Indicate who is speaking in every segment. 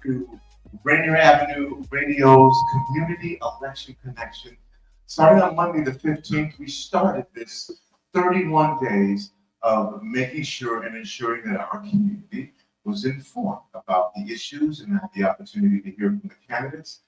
Speaker 1: to Rainier Avenue Radio's Community Election Connection. Starting on Monday the 15th, we started this 31 days of making sure and ensuring that our community was informed about the issues and had the opportunity to hear from the candidates,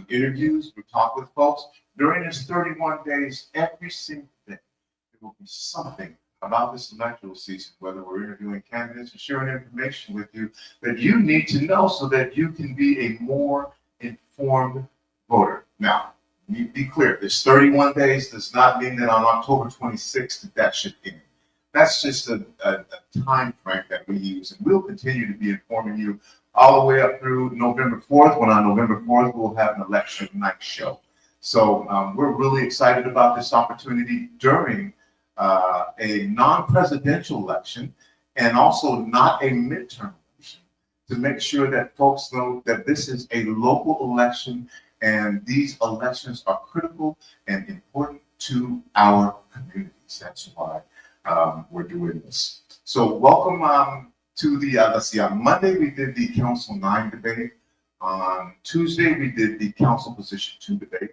Speaker 1: interviews, we talk with folks. During this 31 days, every single day, there will be something about this electoral season, whether we're interviewing candidates or sharing information with you that you need to know so that you can be a more informed voter. Now, be clear, this 31 days does not mean that on October 26th that should end. That's just a time frame that we use, and we'll continue to be informing you all the way up through November 4th, when on November 4th we'll have an election night show. So we're really excited about this opportunity during a non-presidential election and also not a midterm election, to make sure that folks know that this is a local election and these elections are critical and important to our communities. That's why we're doing this. So welcome to the, let's see, on Monday we did the Council 9 debate. On Tuesday we did the Council Position 2 debate.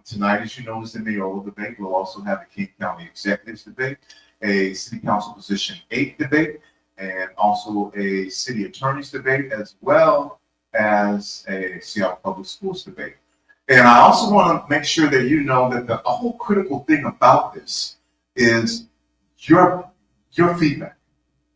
Speaker 1: Tonight, as you know, is the Mayoral debate. We'll also have the King County Executives debate, a City Council Position 8 debate, and also a City Attorneys debate, as well as a Seattle Public Schools debate. And I also want to make sure that you know that the whole critical thing about this is your feedback.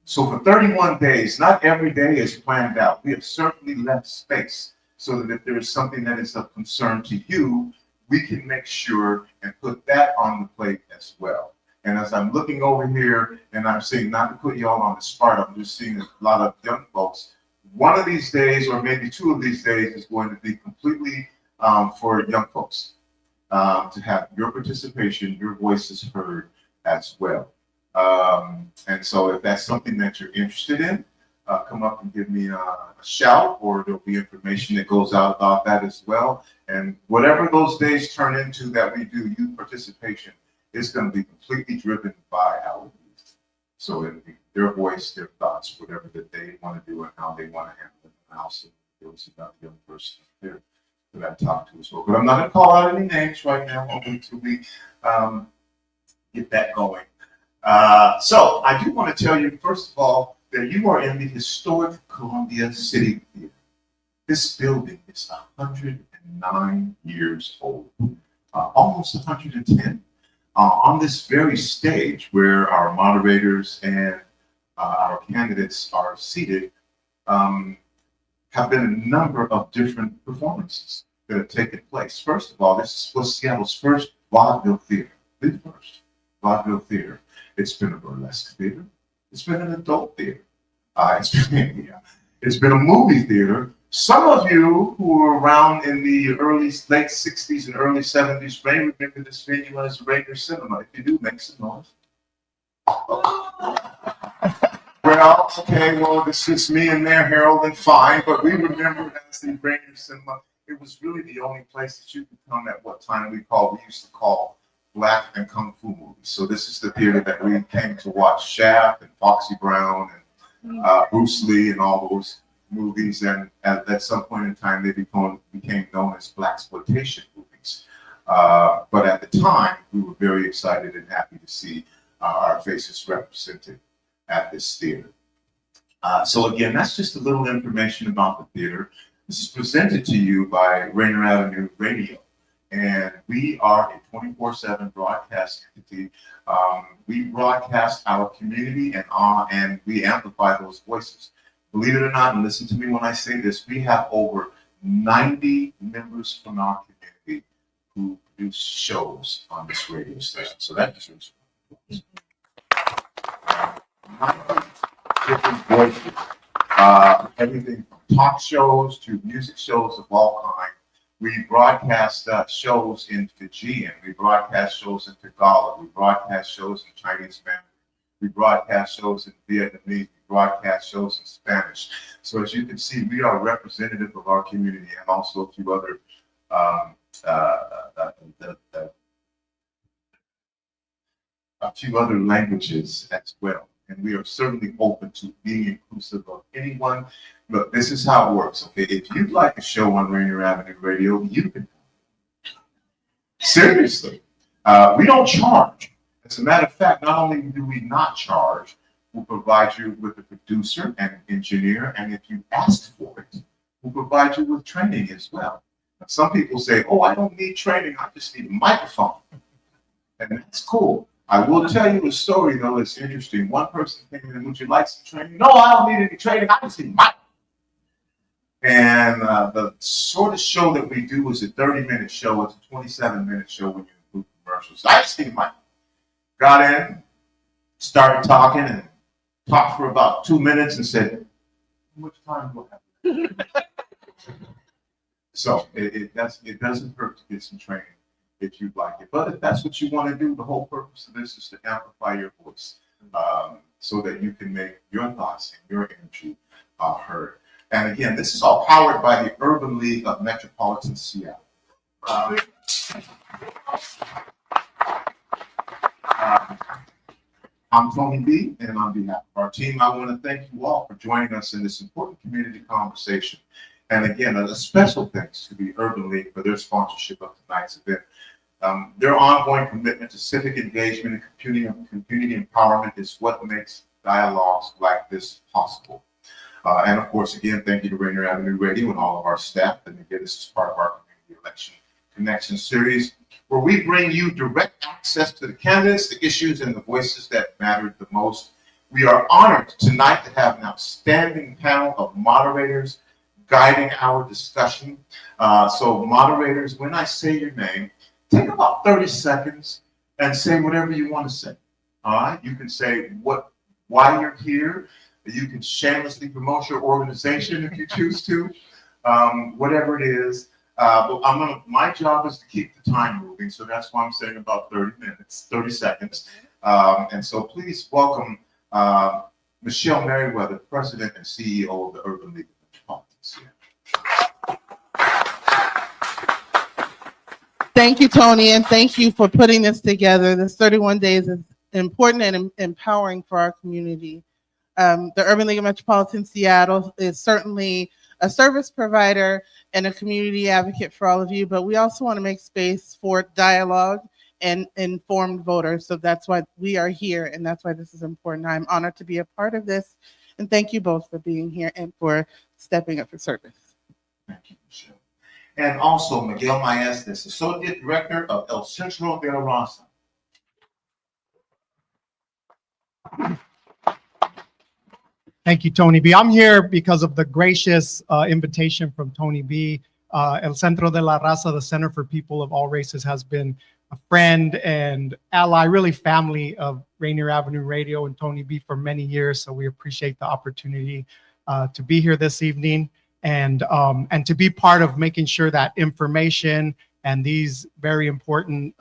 Speaker 1: So for 31 days, not every day is planned out. We have certainly left space so that if there is something that is of concern to you, we can make sure and put that on the plate as well. And as I'm looking over here and I'm seeing, not to put you all on the spot, I'm just seeing a lot of young folks. One of these days, or maybe two of these days, is going to be completely for young folks to have your participation, your voices heard as well. And so if that's something that you're interested in, come up and give me a shout, or there'll be information that goes out about that as well. And whatever those days turn into that we do youth participation is going to be completely driven by our youth. So it'll be their voice, their thoughts, whatever that they want to do and how they want to handle it. And also those about the young person there that I talked to as well. But I'm not going to call out any names right now until we get that going. So I do want to tell you, first of all, that you are in the historic Columbia City Theater. This building is 109 years old, almost 110. On this very stage where our moderators and our candidates are seated, have been a number of different performances that have taken place. First of all, this was Seattle's first vaudeville theater, the first vaudeville theater. It's been a burlesque theater. It's been an adult theater. It's been a movie theater. Some of you who were around in the late 60s and early 70s may remember this venue as Rainier Cinema. If you do, make some noise. Well, okay, well, this is me and there, Harrell, and fine, but we remember it as the Rainier Cinema. It was really the only place that you could come at what time we used to call Black and Kung Fu movies. So this is the theater that we came to watch Shaft and Foxy Brown and Bruce Lee and all those movies. And at some point in time, they became known as blaxploitation movies. But at the time, we were very excited and happy to see our faces represented at this theater. So again, that's just a little information about the theater. This is presented to you by Rainier Avenue Radio. And we are a 24/7 broadcast entity. We broadcast our community and we amplify those voices. Believe it or not, and listen to me when I say this, we have over 90 members from our community who produce shows on this radio station. So that deserves 90 different voices. Everything from talk shows to music shows of all kinds. We broadcast shows in Fijian. We broadcast shows in Tagalog. We broadcast shows in Chinese Mandarin. We broadcast shows in Vietnamese. We broadcast shows in Spanish. So as you can see, we are representative of our community and also a few other languages as well. And we are certainly open to being inclusive of anyone. Look, this is how it works, okay? If you'd like a show on Rainier Avenue Radio, you can. Seriously. We don't charge. As a matter of fact, not only do we not charge, we'll provide you with a producer and an engineer, and if you ask for it, we'll provide you with training as well. Some people say, oh, I don't need training, I just need a microphone. And that's cool. I will tell you a story, though, it's interesting. One person came in, would you like some training? No, I don't need any training, I just need a microphone. And the sort of show that we do is a 30-minute show. It's a 27-minute show when you include commercials. I just need a mic. Got in, started talking, and talked for about 2 minutes and said, how much time do I have? So it doesn't hurt to get some training if you'd like it. But if that's what you want to do, the whole purpose of this is to amplify your voice so that you can make your thoughts and your energy heard. And again, this is all powered by the Urban League of Metropolitan Seattle. I'm Tony B, and on behalf of our team, I want to thank you all for joining us in this important community conversation. And again, a special thanks to the Urban League for their sponsorship of tonight's event. Their ongoing commitment to civic engagement and community empowerment is what makes dialogues like this possible. And of course, again, thank you to Rainier Avenue Radio and all of our staff. And again, this is part of our Community Election Connection series, where we bring you direct access to the candidates, the issues, and the voices that matter the most. We are honored tonight to have an outstanding panel of moderators guiding our discussion. So moderators, when I say your name, take about 30 seconds and say whatever you want to say. All right, you can say why you're here. You can shamelessly promote your organization if you choose to, whatever it is. But my job is to keep the time moving, so that's why I'm saying about 30 seconds. And so please welcome Michelle Merriweather, President and CEO of the Urban League of Metropolitan.
Speaker 2: Thank you, Tony, and thank you for putting this together. This 31 days is important and empowering for our community. The Urban League of Metropolitan Seattle is certainly a service provider and a community advocate for all of you, but we also want to make space for dialogue and informed voters. So that's why we are here, and that's why this is important. I'm honored to be a part of this, and thank you both for being here and for stepping up for service.
Speaker 1: Thank you, Michelle. And also Miguel Maestas, Associate Director of El Centro de Raza.
Speaker 3: Thank you, Tony B. I'm here because of the gracious invitation from Tony B. El Centro de la Raza, the Center for People of All Races, has been a friend and ally, really family of Rainier Avenue Radio and Tony B for many years. So we appreciate the opportunity to be here this evening and to be part of making sure that information and these very important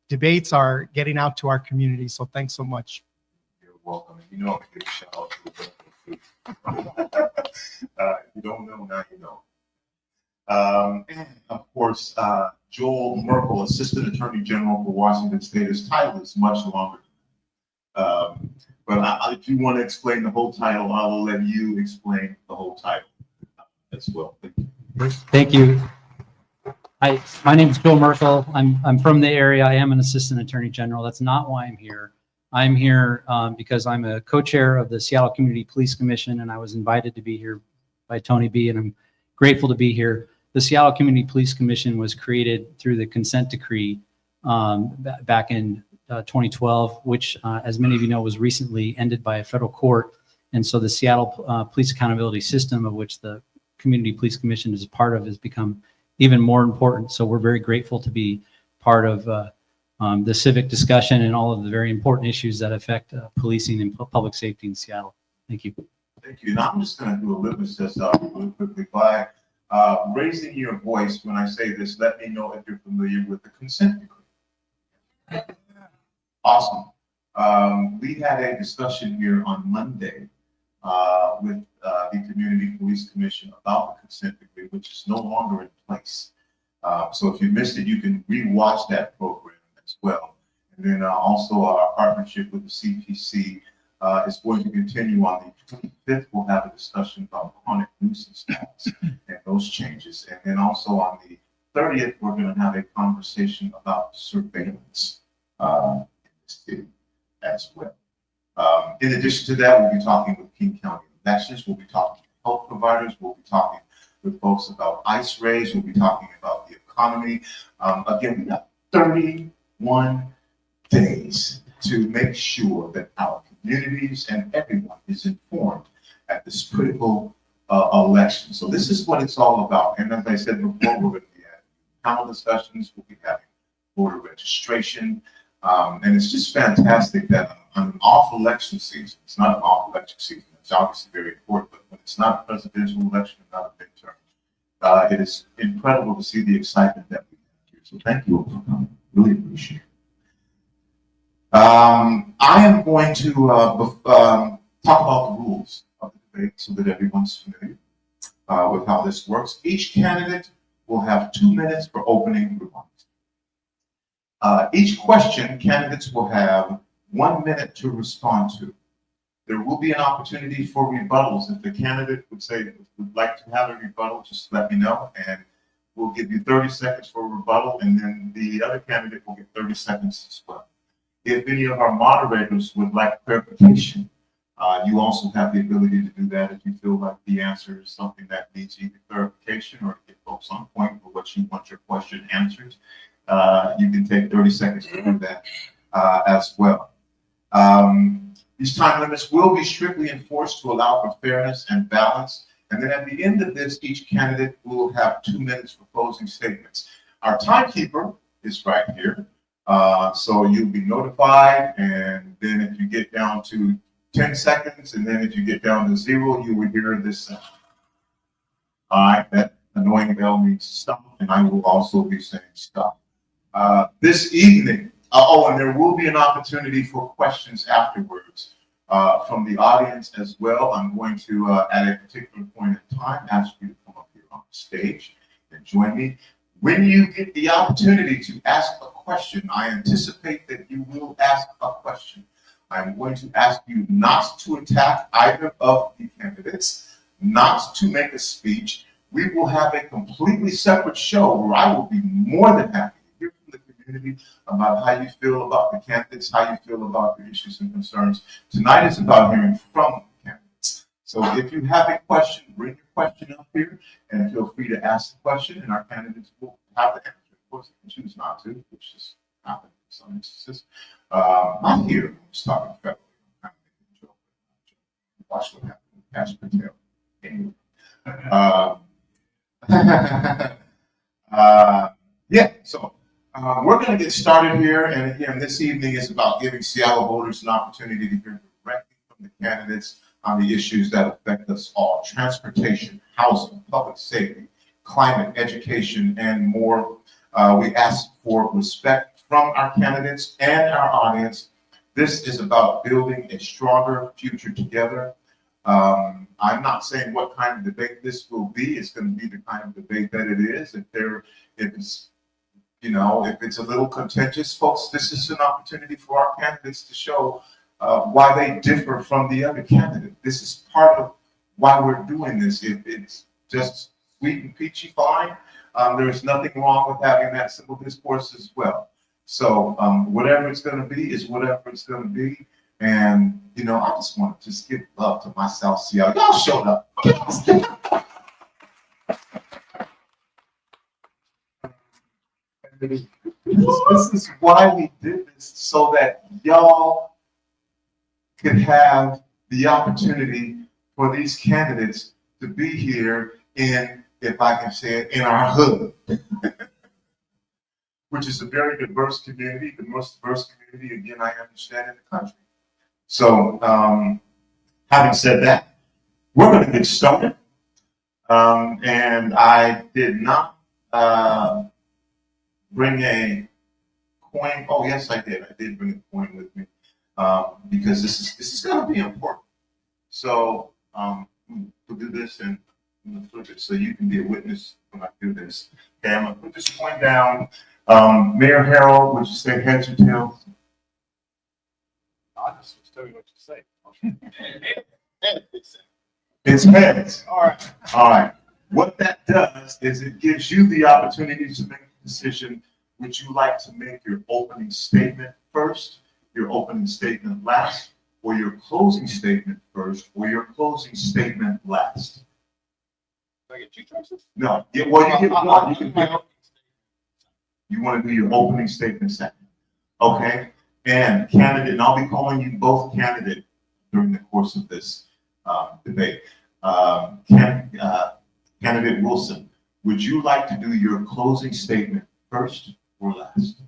Speaker 3: debates are getting out to our community. So thanks so much.
Speaker 1: You're welcome. You know, I'm a big shout out to the you don't know, now you know. And of course, Joel Merkel, Assistant Attorney General for Washington State. His title is much longer. But if you want to explain the whole title, I will let you explain the whole title as well. Thank you.
Speaker 4: Thank you. Hi, my name is Joel Merkel. I'm from the area. I am an Assistant Attorney General. That's not why I'm here. I'm here because I'm a co-chair of the Seattle Community Police Commission, and I was invited to be here by Tony B, and I'm grateful to be here. The Seattle Community Police Commission was created through the consent decree back in 2012, which, as many of you know, was recently ended by a federal court. And so the Seattle Police Accountability System, of which the Community Police Commission is a part of, has become even more important. So we're very grateful to be part of the civic discussion and all of the very important issues that affect policing and public safety in Seattle. Thank you.
Speaker 1: Thank you. Now I'm just going to do a litmus test really quickly by raising your voice when I say this. Let me know if you're familiar with the consent decree. Awesome. We had a discussion here on Monday with the Community Police Commission about the consent decree, which is no longer in place. So if you missed it, you can re-watch that program as well. And then also our partnership with the CPC is going to continue on the 25th. We'll have a discussion about chronic nuisance laws and those changes. And then also on the 30th, we're going to have a conversation about surveillance in the city as well. In addition to that, we'll be talking with King County elections. We'll be talking to health providers. We'll be talking with folks about ICE raids. We'll be talking about the economy. Again, we got 31 days to make sure that our communities and everyone is informed at this critical election. So this is what it's all about. And as I said before, we're going to be having panel discussions. We'll be having voter registration. And it's just fantastic that on an off election season, it's not an off election season, it's obviously very important, but when it's not a presidential election, not a midterm, it is incredible to see the excitement that we have here. So thank you all for coming. Really appreciate it. I am going to talk about the rules of the debate so that everyone's familiar with how this works. Each candidate will have 2 minutes for opening remarks. Each question, candidates will have 1 minute to respond to. There will be an opportunity for rebuttals. If the candidate would like to have a rebuttal, just let me know, and we'll give you 30 seconds for a rebuttal, and then the other candidate will get 30 seconds as well. If any of our moderators would like clarification, you also have the ability to do that if you feel like the answer is something that needs either clarification or to get folks on point for what you want your question answered. You can take 30 seconds to do that as well. These time limits will be strictly enforced to allow for fairness and balance. And then at the end of this, each candidate will have 2 minutes for closing statements. Our timekeeper is right here. So you'll be notified. And then if you get down to 10 seconds, and then if you get down to 0, you will hear this sound. All right, that annoying bell means stop, and I will also be saying stop. This evening, and there will be an opportunity for questions afterwards from the audience as well. I'm going to, at a particular point in time, ask you to come up here on the stage and join me. When you get the opportunity to ask a question, I anticipate that you will ask a question. I'm going to ask you not to attack either of the candidates, not to make a speech. We will have a completely separate show where I will be more than happy to hear from the community about how you feel about the candidates, how you feel about the issues and concerns. Tonight is about hearing from the candidates. So if you have a question, bring your question up here and feel free to ask the question, and our candidates will have the answer. Of course, they can choose not to, which just happens in some instances. I'm here, I'm just talking federally. I'm making a joke. Watch what happened with Cash Patel. Anyway. Yeah, so we're going to get started here. And again, this evening is about giving Seattle voters an opportunity to hear directly from the candidates on the issues that affect us all: transportation, housing, public safety, climate, education, and more. We ask for respect from our candidates and our audience. This is about building a stronger future together. I'm not saying what kind of debate this will be. It's going to be the kind of debate that it is. If it's a little contentious, folks, this is an opportunity for our candidates to show why they differ from the other candidate. This is part of why we're doing this. If it's just sweet and peachy, fine. There's nothing wrong with having that civil discourse as well. So whatever it's going to be is whatever it's going to be. And, I just want to just give love to my South Seattle. Y'all showed up. This is why we did this, so that y'all could have the opportunity for these candidates to be here in, if I can say it, in our hood, which is a very diverse community, the most diverse community, again, I understand, in the country. So, having said that, we're going to get started. And I did not bring a coin. Oh, yes, I did. I did bring a coin with me because this is going to be important. So we'll do this and we'll flip it so you can be a witness when I do this. Okay, I'm going to put this coin down. Mayor Harrell, would you say heads or tails?
Speaker 5: I'll just tell you what you say.
Speaker 1: It's heads. All right. All right. What that does is it gives you the opportunity to make a decision. Would you like to make your opening statement first, your opening statement last, or your closing statement first, or your closing statement last?
Speaker 5: Do I get two choices?
Speaker 1: No. Yeah, well, you get one. You can pick. You want to do your opening statement second. Okay. And candidate, and I'll be calling you both candidate during the course of this debate. Candidate Wilson, would you like to do your closing statement first or last?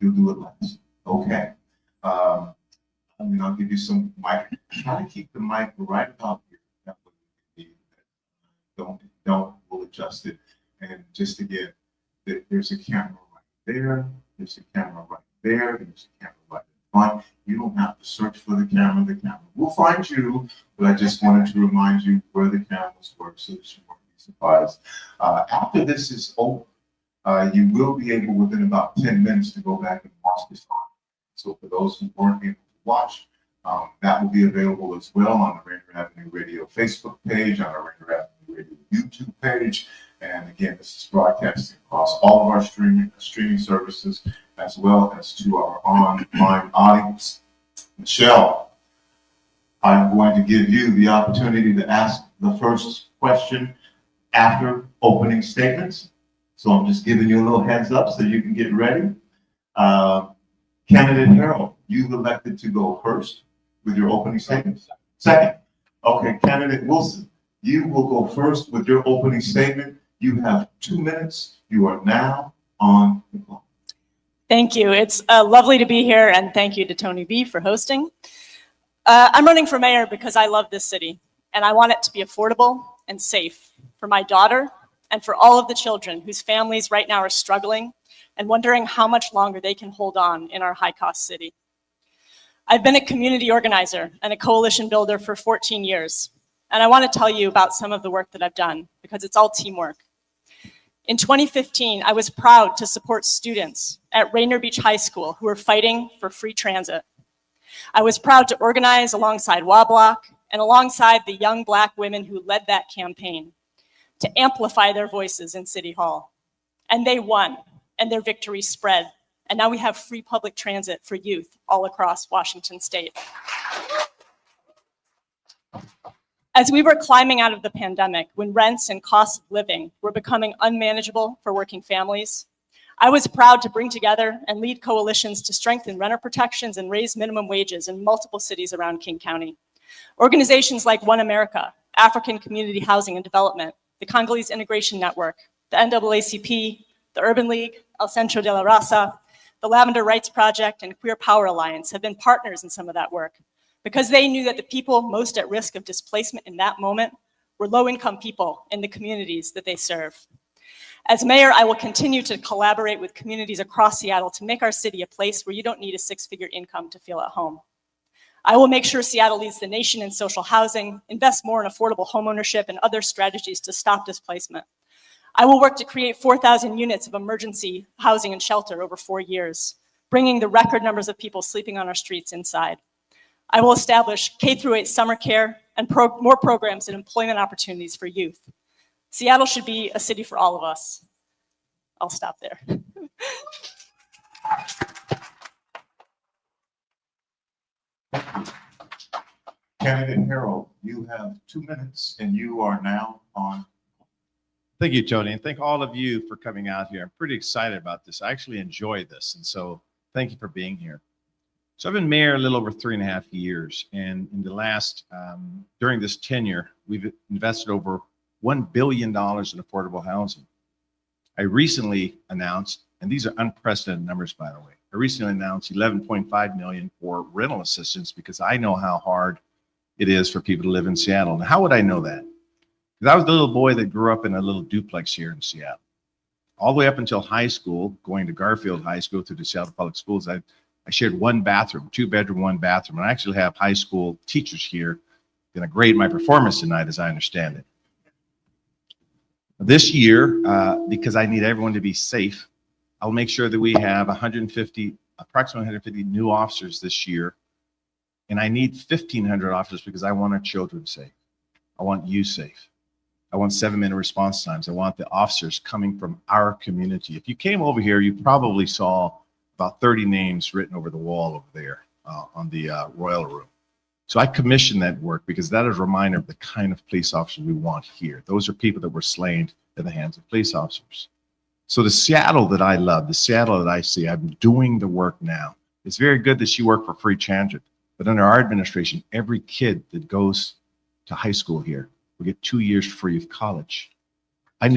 Speaker 1: You'll do it last. Okay. I'll give you some mic. Try to keep the mic right about here. That way you can don't, we'll adjust it. And just again, there's a camera right there. There's a camera right there. There's a camera right in front. You don't have to search for the camera. The camera will find you, but I just wanted to remind you where the cameras work so that you won't be surprised. After this is over, you will be able within about 10 minutes to go back and watch this. So for those who weren't able to watch, that will be available as well on the Rainier Avenue Radio Facebook page, on our Rainier Avenue Radio YouTube page. And again, this is broadcasting across all of our streaming services, as well as to our online audience. Michelle, I'm going to give you the opportunity to ask the first question after opening statements. So I'm just giving you a little heads up so you can get ready. Candidate Harrell, you've elected to go first with your opening statements. Second. Okay, Candidate Wilson, you will go first with your opening statement. You have 2 minutes. You are now on the clock.
Speaker 6: Thank you. It's lovely to be here, and thank you to Tony B for hosting. I'm running for mayor because I love this city, and I want it to be affordable and safe for my daughter and for all of the children whose families right now are struggling and wondering how much longer they can hold on in our high-cost city. I've been a community organizer and a coalition builder for 14 years, and I want to tell you about some of the work that I've done because it's all teamwork. In 2015, I was proud to support students at Rainier Beach High School who were fighting for free transit. I was proud to organize alongside WABLOC and alongside the young Black women who led that campaign to amplify their voices in City Hall. And they won, and their victory spread. And now we have free public transit for youth all across Washington state. As we were climbing out of the pandemic, when rents and costs of living were becoming unmanageable for working families, I was proud to bring together and lead coalitions to strengthen renter protections and raise minimum wages in multiple cities around King County. Organizations like One America, African Community Housing and Development, the Congolese Integration Network, the NAACP, the Urban League, El Centro de la Raza, the Lavender Rights Project, and Queer Power Alliance have been partners in some of that work because they knew that the people most at risk of displacement in that moment were low-income people in the communities that they serve. As mayor, I will continue to collaborate with communities across Seattle to make our city a place where you don't need a six-figure income to feel at home. I will make sure Seattle leads the nation in social housing, invest more in affordable homeownership and other strategies to stop displacement. I will work to create 4,000 units of emergency housing and shelter over 4 years, bringing the record numbers of people sleeping on our streets inside. I will establish K-8 summer care and more programs and employment opportunities for youth. Seattle should be a city for all of us. I'll stop there.
Speaker 1: Candidate Harrell, you have 2 minutes and you are now on.
Speaker 5: Thank you, Tony, and thank all of you for coming out here. I'm pretty excited about this. I actually enjoy this, and so thank you for being here. So I've been mayor a little over 3.5 years, and in the last, during this tenure, we've invested over $1 billion in affordable housing. I recently announced, and these are unprecedented numbers, by the way, I recently announced $11.5 million for rental assistance because I know how hard it is for people to live in Seattle. Now, how would I know that? Because I was the little boy that grew up in a little duplex here in Seattle. All the way up until high school, going to Garfield High School through the Seattle Public Schools, I shared one bathroom, 2-bedroom, 1 bathroom. And I actually have high school teachers here going to grade my performance tonight, as I understand it. This year, because I need everyone to be safe, I'll make sure that we have approximately 150 new officers this year And I need 1,500 officers because I want our children safe. I want you safe. I want 7-minute response times. I want the officers coming from our community. If you came over here, you probably saw about 30 names written over the wall over there on the Royal Room. So I commissioned that work because that is a reminder of the kind of police officers we want here. Those are people that were slain in the hands of police officers. So the Seattle that I love, the Seattle that I see, I'm doing the work now. It's very good that she worked for free transit, but under our administration, every kid that goes to high school here will get 2 years free of college. And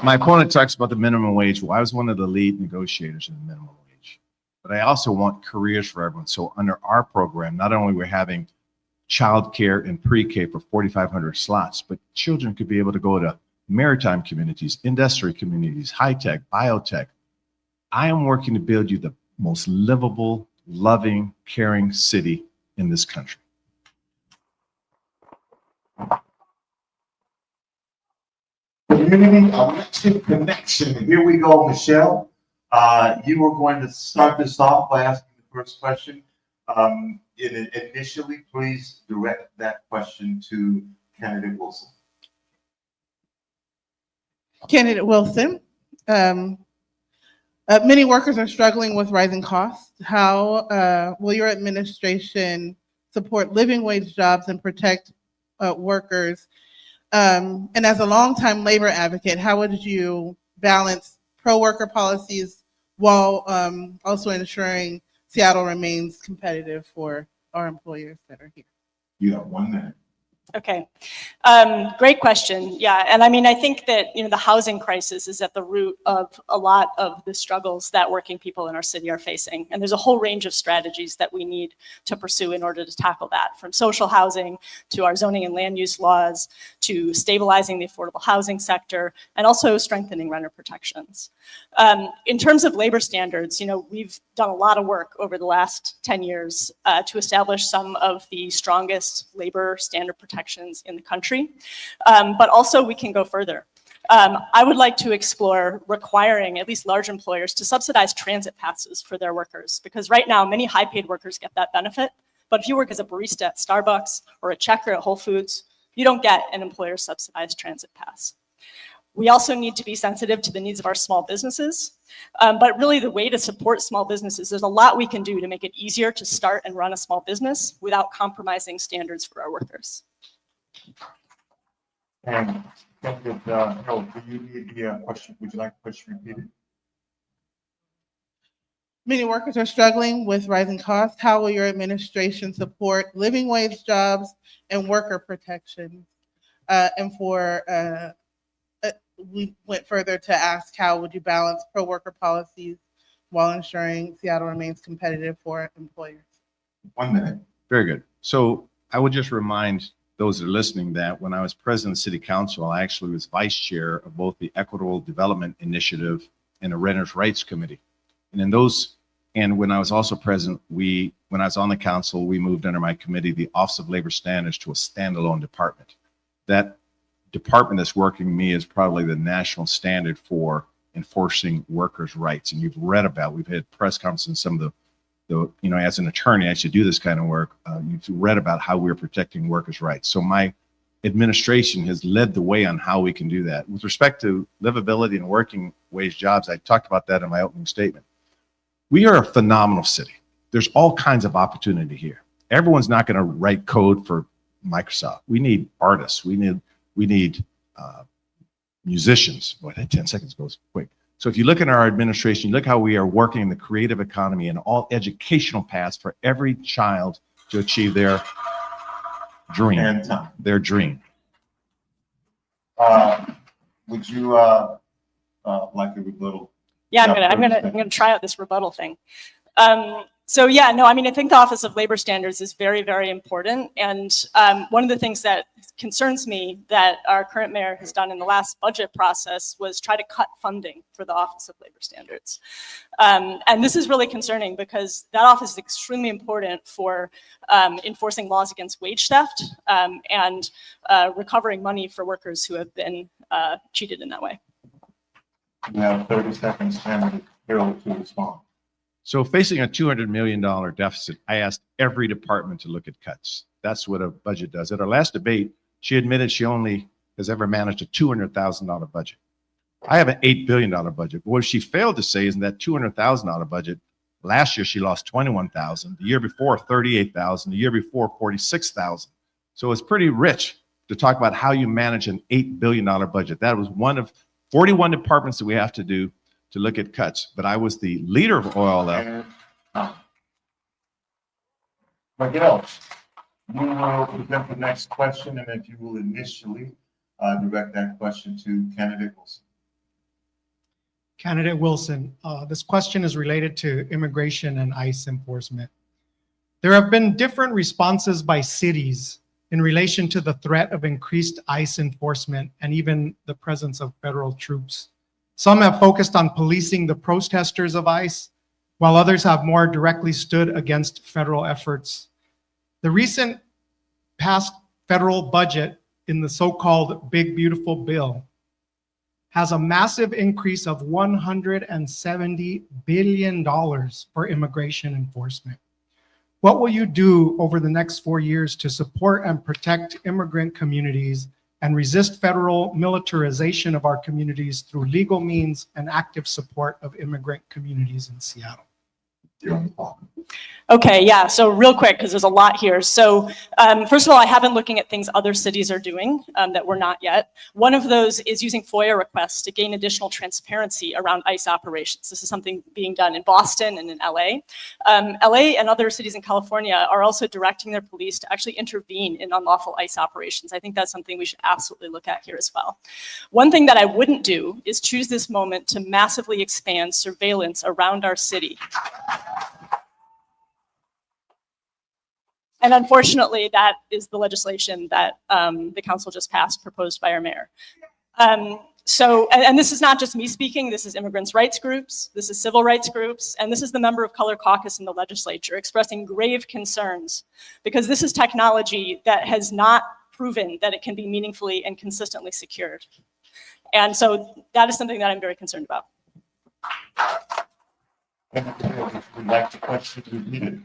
Speaker 5: my opponent talks about the minimum wage. Well, I was one of the lead negotiators in the minimum wage, but I also want careers for everyone. So under our program, not only we're having childcare and pre-K for 4,500 slots, but children could be able to go to maritime communities, industry communities, high-tech, biotech. I am working to build you the most livable, loving, caring city in this country.
Speaker 1: Community election connection. Here we go, Michelle. You were going to start this off by asking the first question. Initially, please direct that question to candidate Wilson.
Speaker 2: Candidate Wilson, many workers are struggling with rising costs. How will your administration support living wage jobs and protect workers? And as a longtime labor advocate, how would you balance pro-worker policies while also ensuring Seattle remains competitive for our employers that are here?
Speaker 1: You have 1 minute.
Speaker 6: Okay, great question. Yeah, and I mean, I think that the housing crisis is at the root of a lot of the struggles that working people in our city are facing, and there's a whole range of strategies that we need to pursue in order to tackle that, from social housing to our zoning and land use laws to stabilizing the affordable housing sector, and also strengthening renter protections. In terms of labor standards, we've done a lot of work over the last 10 years to establish some of the strongest labor standard protections in the country, but also we can go further. I would like to explore requiring at least large employers to subsidize transit passes for their workers, because right now many high-paid workers get that benefit, but if you work as a barista at Starbucks or a checker at Whole Foods, you don't get an employer-subsidized transit pass. We also need to be sensitive to the needs of our small businesses, but really the way to support small businesses, there's a lot we can do to make it easier to start and run a small business without compromising standards for our workers.
Speaker 1: And Harold, do you need the question? Would you like the question repeated?
Speaker 2: Many workers are struggling with rising costs. How will your administration support living wage jobs and worker protections? We went further to ask, how would you balance pro-worker policies while ensuring Seattle remains competitive for employers?
Speaker 1: 1 minute.
Speaker 5: Very good. So I would just remind those that are listening that when I was president of the city council, I actually was vice chair of both the Equitable Development Initiative and the Renters' Rights Committee. And when I was also president, when I was on the council, we moved under my committee, the Office of Labor Standards, to a standalone department. That department that's working with me is probably the national standard for enforcing workers' rights. And you've read about, we've had press conferences and some of the as an attorney, I should do this kind of work. You've read about how we're protecting workers' rights. So my administration has led the way on how we can do that. With respect to livability and working wage jobs, I talked about that in my opening statement. We are a phenomenal city. There's all kinds of opportunity here. Everyone's not going to write code for Microsoft. We need artists. We need musicians. Boy, that 10 seconds goes quick. So if you look at our administration, you look how we are working in the creative economy and all educational paths for every child to achieve their dream.
Speaker 1: And time.
Speaker 5: Their dream.
Speaker 1: Would you like a rebuttal?
Speaker 6: Yeah, I'm gonna try out this rebuttal thing. So yeah, no, I mean, I think the Office of Labor Standards is very, very important. And one of the things that concerns me that our current mayor has done in the last budget process was try to cut funding for the Office of Labor Standards. And this is really concerning because that office is extremely important for enforcing laws against wage theft and recovering money for workers who have been cheated in that way.
Speaker 1: You have 30 seconds, and Harold, to respond.
Speaker 5: So facing a $200 million deficit, I asked every department to look at cuts. That's what a budget does. At our last debate, she admitted she only has ever managed a $200,000 budget. I have an $8 billion budget. But what she failed to say is in that $200,000 budget, last year she lost 21,000, the year before 38,000, the year before 46,000. So it's pretty rich to talk about how you manage an $8 billion budget. That was one of 41 departments that we have to do to look at cuts. But I was the leader of OLF.
Speaker 1: Miguel, you will present the next question, and if you will initially direct that question to candidate Wilson.
Speaker 3: Candidate Wilson, this question is related to immigration and ICE enforcement. There have been different responses by cities in relation to the threat of increased ICE enforcement and even the presence of federal troops. Some have focused on policing the protesters of ICE, while others have more directly stood against federal efforts. The recent passed federal budget in the so-called Big Beautiful Bill has a massive increase of $170 billion for immigration enforcement. What will you do over the next 4 years to support and protect immigrant communities and resist federal militarization of our communities through legal means and active support of immigrant communities in Seattle?
Speaker 1: You're on the clock.
Speaker 6: Okay, yeah, so real quick, because there's a lot here. So first of all, I have been looking at things other cities are doing that we're not yet. One of those is using FOIA requests to gain additional transparency around ICE operations. This is something being done in Boston and in LA. LA and other cities in California are also directing their police to actually intervene in unlawful ICE operations. I think that's something we should absolutely look at here as well. One thing that I wouldn't do is choose this moment to massively expand surveillance around our city. And unfortunately, that is the legislation that the council just passed, proposed by our mayor. And this is not just me speaking, this is immigrants' rights groups, this is civil rights groups, and this is the member of color caucus in the legislature expressing grave concerns because this is technology that has not proven that it can be meaningfully and consistently secured. And so that is something that I'm very concerned about.
Speaker 1: Would like the question repeated.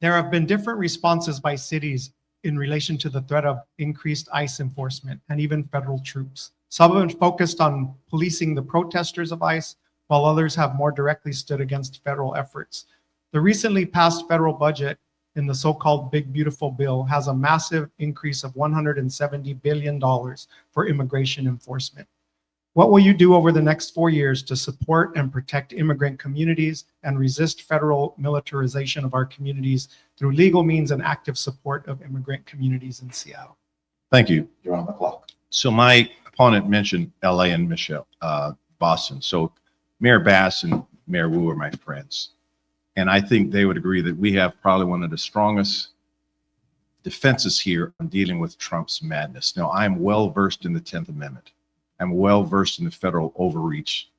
Speaker 3: There have been different responses by cities in relation to the threat of increased ICE enforcement and even federal troops. Some have been focused on policing the protesters of ICE, while others have more directly stood against federal efforts. The recently passed federal budget in the so-called Big Beautiful Bill has a massive increase of $170 billion for immigration enforcement. What will you do over the next 4 years to support and protect immigrant communities and resist federal militarization of our communities through legal means and active support of immigrant communities in Seattle?
Speaker 5: Thank you.
Speaker 1: You're on the clock.
Speaker 5: So my opponent mentioned LA and Boston. So Mayor Bass and Mayor Wu are my friends. And I think they would agree that we have probably one of the strongest defenses here on dealing with Trump's madness. Now, I'm well versed in the 10th Amendment. I'm well versed in the federal overreach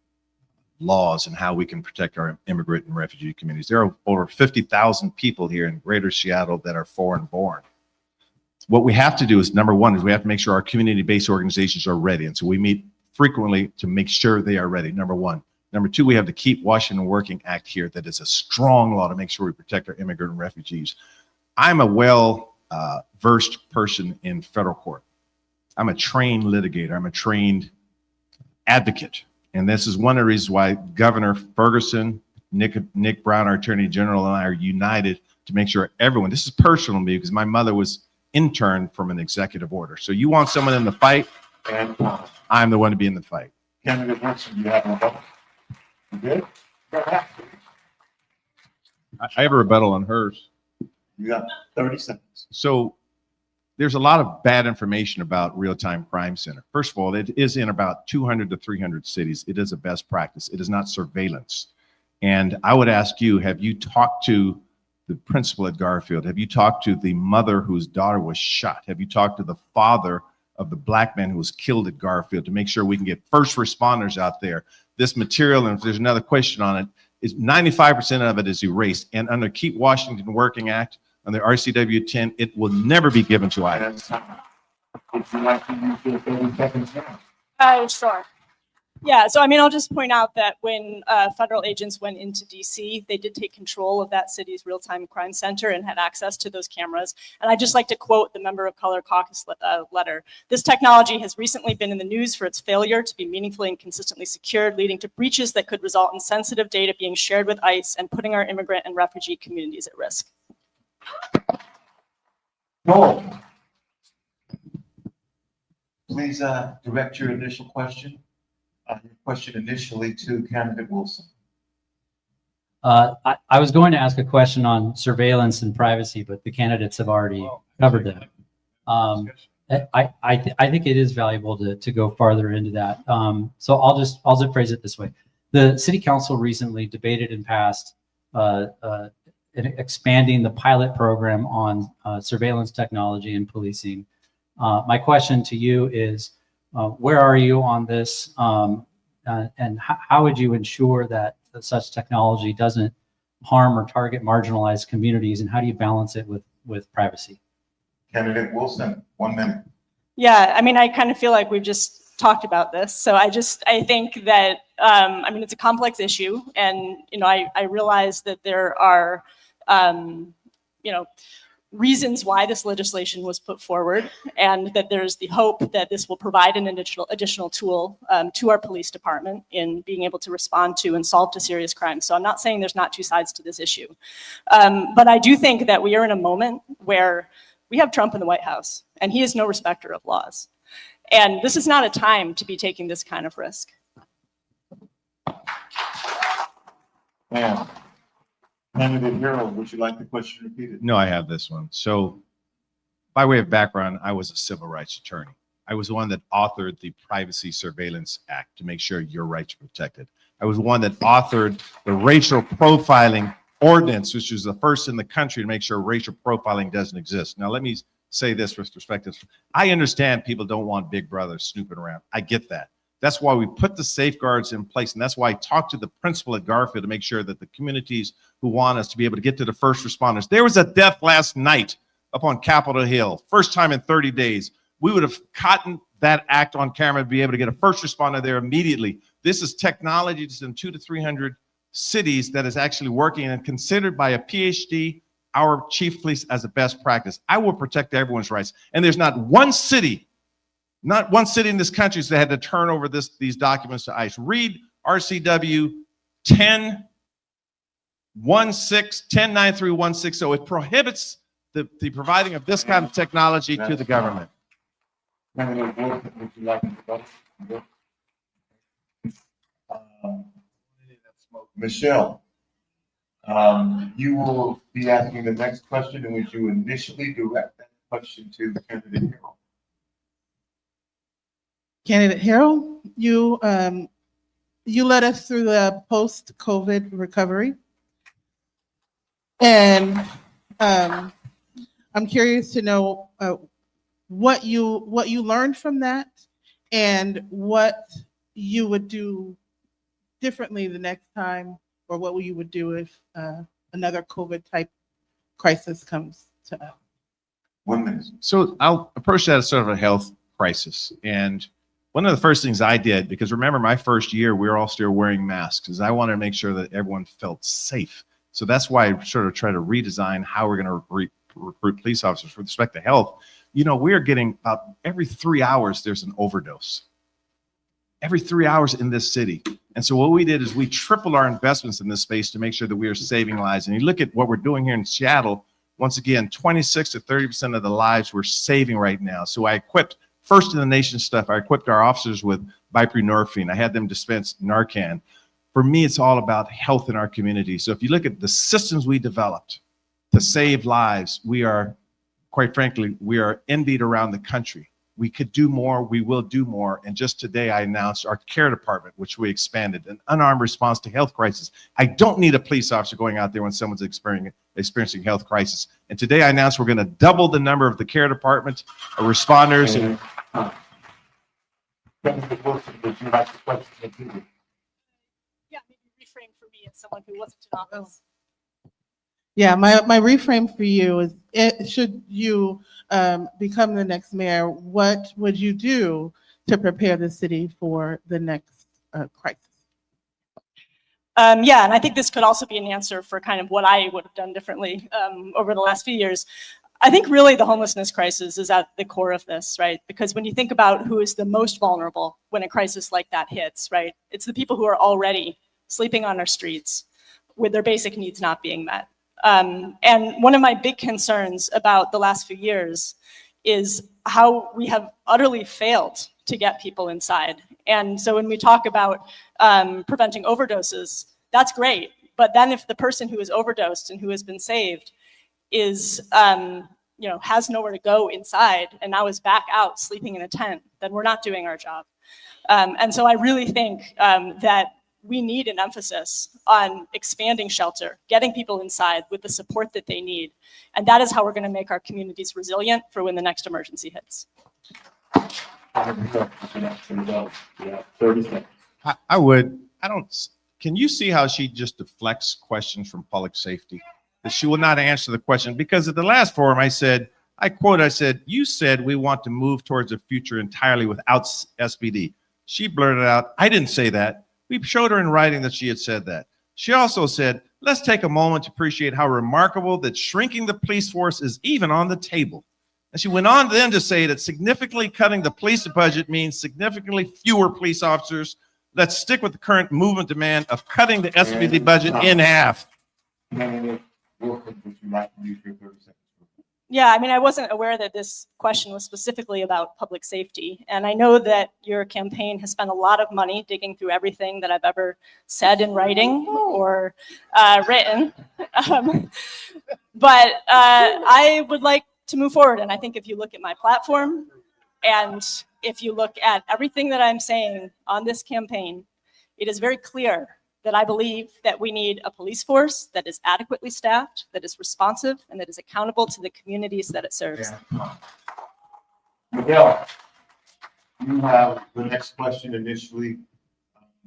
Speaker 5: laws and how we can protect our immigrant and refugee communities. There are over 50,000 people here in greater Seattle that are foreign born. What we have to do is, number one, is we have to make sure our community-based organizations are ready. And so we meet frequently to make sure they are ready, number one. Number two, we have the Keep Washington Working Act here that is a strong law to make sure we protect our immigrant and refugees. I'm a well-versed person in federal court. I'm a trained litigator. I'm a trained advocate. And this is one of the reasons why Governor Ferguson, Nick Brown, our Attorney General, and I are united to make sure everyone, this is personal to me because my mother was interned from an executive order. So you want someone in the fight,
Speaker 1: And
Speaker 5: I'm the one to be in the fight.
Speaker 1: candidate Wilson, do you have a rebuttal? You good?
Speaker 5: I have a rebuttal on hers.
Speaker 1: You got 30 seconds.
Speaker 5: So there's a lot of bad information about Real-Time Crime Center. First of all, it is in about 200 to 300 cities. It is a best practice. It is not surveillance. And I would ask you, have you talked to the principal at Garfield? Have you talked to the mother whose daughter was shot? Have you talked to the father of the black man who was killed at Garfield to make sure we can get first responders out there? This material, and if there's another question on it, is 95% of it is erased. And under Keep Washington Working Act, on the RCW 10, it will never be given to either.
Speaker 1: Would you like to use your 30 seconds now?
Speaker 6: Sure. Yeah, so I mean, I'll just point out that when federal agents went into DC, they did take control of that city's real-time crime center and had access to those cameras. And I'd just like to quote the Member of Color Caucus letter. This technology has recently been in the news for its failure to be meaningfully and consistently secured, leading to breaches that could result in sensitive data being shared with ICE and putting our immigrant and refugee communities at risk.
Speaker 1: Joel, please direct your initial question. Your question initially to candidate Wilson.
Speaker 4: I was going to ask a question on surveillance and privacy, but the candidates have already covered that. I think it is valuable to go farther into that. So I'll just phrase it this way. The city council recently debated and passed expanding the pilot program on surveillance technology and policing. My question to you is, where are you on this? And how would you ensure that such technology doesn't harm or target marginalized communities? And how do you balance it with privacy?
Speaker 1: Candidate Wilson, 1 minute.
Speaker 6: Yeah, I mean, I kind of feel like we've just talked about this. So I think that, I mean, it's a complex issue. And, you know, I realize that there are, you know, reasons why this legislation was put forward, and that there's the hope that this will provide an additional tool to our police department in being able to respond to and solve to serious crimes. So I'm not saying there's not two sides to this issue. But I do think that we are in a moment where we have Trump in the White House, and he is no respecter of laws. And this is not a time to be taking this kind of risk.
Speaker 1: Man. Candidate Harrell, would you like the question repeated?
Speaker 5: No, I have this one. So by way of background, I was a civil rights attorney. I was the one that authored the Privacy Surveillance Act to make sure your rights are protected. I was the one that authored the racial profiling ordinance, which was the first in the country to make sure racial profiling doesn't exist. Now, let me say this with respect to, I understand people don't want Big Brother snooping around. I get that. That's why we put the safeguards in place. And that's why I talked to the principal at Garfield to make sure that the communities who want us to be able to get to the first responders. There was a death last night up on Capitol Hill. First time in 30 days. We would have gotten that act on camera to be able to get a first responder there immediately. This is technology that's in 200 to 300 cities that is actually working and considered by a PhD, our chief of police, as a best practice. I will protect everyone's rights. And there's not one city in this country that had to turn over these documents to ICE. Read RCW 10.93160. It prohibits the providing of this kind of technology to the government.
Speaker 1: Candidate Wilson, would you like to go? Michelle, you will be asking the next question, and would you initially direct that question to candidate Harrell?
Speaker 2: Candidate Harrell, you led us through the post-COVID recovery, and I'm curious to know what you learned from that, and what you would do differently the next time, or what you would do if another COVID type crisis comes to us.
Speaker 1: 1 minute.
Speaker 5: So I'll approach that as sort of a health crisis. And one of the first things I did, because remember my first year, we were all still wearing masks, because I wanted to make sure that everyone felt safe. So that's why I sort of try to redesign how we're going to recruit police officers with respect to health. You know, we're getting about every 3 hours, there's an overdose. Every 3 hours in this city. And so what we did is we tripled our investments in this space to make sure that we are saving lives. And you look at what we're doing here in Seattle, once again, 26 to 30% of the lives we're saving right now. So I equipped, first in the nation stuff, I equipped our officers with buprenorphine. I had them dispense Narcan. For me, it's all about health in our community. So if you look at the systems we developed to save lives, we are, quite frankly, we are envied around the country. We could do more, we will do more. And just today I announced our care department, which we expanded, an unarmed response to health crisis. I don't need a police officer going out there when someone's experiencing health crisis. And today I announced we're gonna double the number of the care department responders.
Speaker 1: Candidate Wilson, would you like the question repeated?
Speaker 6: Yeah, maybe reframe for me as someone who wasn't in office.
Speaker 2: Yeah, my reframe for you is, should you become the next mayor, what would you do to prepare the city for the next crisis?
Speaker 6: Yeah, and I think this could also be an answer for kind of what I would have done differently over the last few years. I think really the homelessness crisis is at the core of this, right? Because when you think about who is the most vulnerable when a crisis like that hits, right? It's the people who are already sleeping on our streets with their basic needs not being met. And one of my big concerns about the last few years is how we have utterly failed to get people inside. And so when we talk about preventing overdoses, that's great. But then if the person who is overdosed and who has been saved is, has nowhere to go inside and now is back out sleeping in a tent, then we're not doing our job. And so I really think that we need an emphasis on expanding shelter, getting people inside with the support that they need. And that is how we're going to make our communities resilient for when the next emergency hits.
Speaker 1: 30 seconds.
Speaker 5: Can you see how she just deflects questions from public safety? That she will not answer the question, because at the last forum I said, you said we want to move towards a future entirely without SPD. She blurted out, I didn't say that. We showed her in writing that she had said that. She also said, let's take a moment to appreciate how remarkable that shrinking the police force is even on the table. And she went on then to say that significantly cutting the police budget means significantly fewer police officers. Let's stick with the current movement demand of cutting the SPD budget in half.
Speaker 6: Yeah, I mean, I wasn't aware that this question was specifically about public safety. And I know that your campaign has spent a lot of money digging through everything that I've ever said in writing or written. But I would like to move forward. And I think if you look at my platform and if you look at everything that I'm saying on this campaign, it is very clear that I believe that we need a police force that is adequately staffed, that is responsive, and that is accountable to the communities that it serves.
Speaker 1: Miguel, you have the next question initially.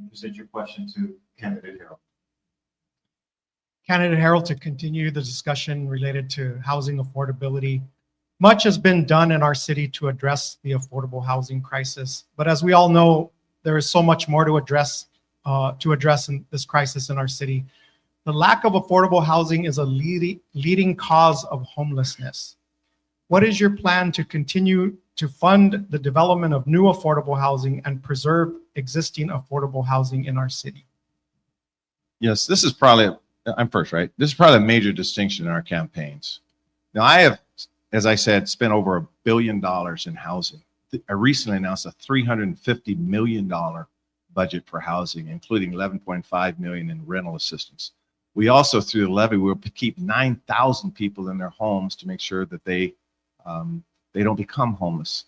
Speaker 1: Present your question to candidate Harrell.
Speaker 3: Candidate Harrell, to continue the discussion related to housing affordability. Much has been done in our city to address the affordable housing crisis, but as we all know, there is so much more to address in this crisis in our city. The lack of affordable housing is a leading cause of homelessness. What is your plan to continue to fund the development of new affordable housing and preserve existing affordable housing in our city?
Speaker 5: Yes, this is probably, I'm first, right? This is probably a major distinction in our campaigns. Now, I have, as I said, spent over $1 billion in housing. I recently announced a $350 million budget for housing, including $11.5 million in rental assistance. We also, through the levy, will keep 9,000 people in their homes to make sure that they don't become homeless.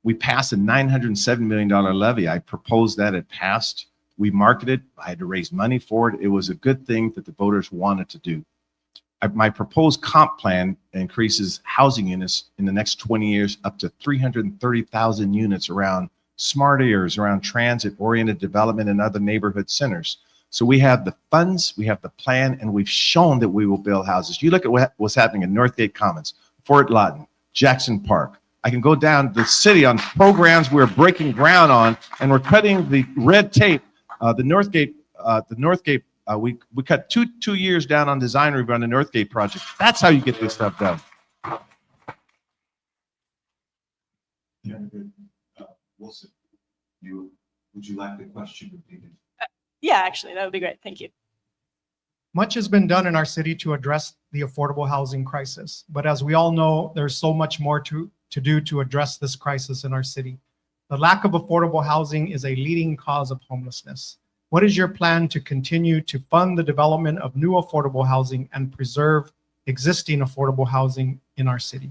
Speaker 5: We passed a $907 million levy. I proposed that, it passed. We marketed, I had to raise money for it. It was a good thing that the voters wanted to do. My proposed comp plan increases housing units in the next 20 years up to 330,000 units around smart areas, around transit-oriented development and other neighborhood centers. So we have the funds, we have the plan, and we've shown that we will build houses. You look at what's happening in Northgate Commons, Fort Lawton, Jackson Park. I can go down the city on programs we're breaking ground on, and we're cutting the red tape. We cut two years down on design review on the Northgate project. That's how you get this stuff done.
Speaker 1: Wilson, would you like the question repeated?
Speaker 6: Yeah, actually, that would be great. Thank you.
Speaker 3: Much has been done in our city to address the affordable housing crisis, but as we all know, there's so much more to do to address this crisis in our city. The lack of affordable housing is a leading cause of homelessness. What is your plan to continue to fund the development of new affordable housing and preserve existing affordable housing in our city?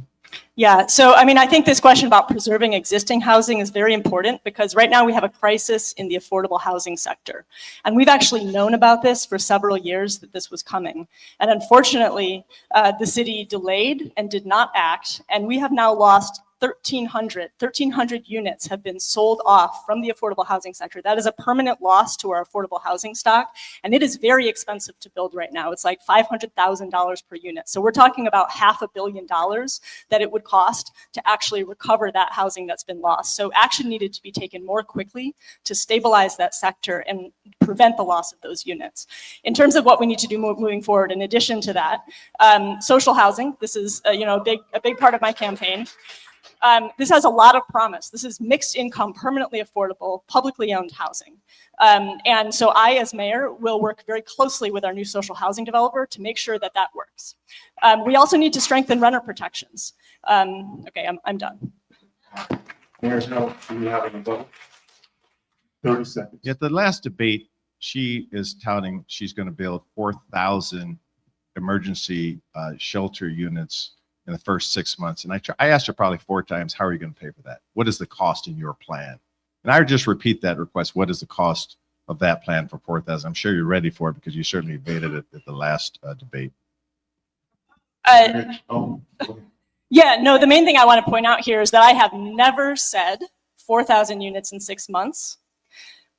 Speaker 6: Yeah, so I mean, I think this question about preserving existing housing is very important because right now we have a crisis in the affordable housing sector. And we've actually known about this for several years that this was coming. And unfortunately, the city delayed and did not act. And we have now lost 1,300 units have been sold off from the affordable housing sector. That is a permanent loss to our affordable housing stock, and it is very expensive to build right now. It's like $500,000 per unit. So we're talking about $500 million that it would cost to actually recover that housing that's been lost. So action needed to be taken more quickly to stabilize that sector and prevent the loss of those units. In terms of what we need to do moving forward, in addition to that, social housing, this is a big part of my campaign. This has a lot of promise. This is mixed income, permanently affordable, publicly owned housing. And so I, as mayor, will work very closely with our new social housing developer to make sure that that works. We also need to strengthen renter protections. Okay, I'm done.
Speaker 1: Mayor Hill, do you have any vote? 30 seconds.
Speaker 5: At the last debate, she is touting she's going to build 4,000 emergency shelter units in the first 6 months. And I asked her probably 4 times, how are you going to pay for that? What is the cost in your plan? And I would just repeat that request. What is the cost of that plan for 4,000? I'm sure you're ready for it because you certainly debated it at the last debate.
Speaker 6: Yeah, no, the main thing I want to point out here is that I have never said 4,000 units in 6 months.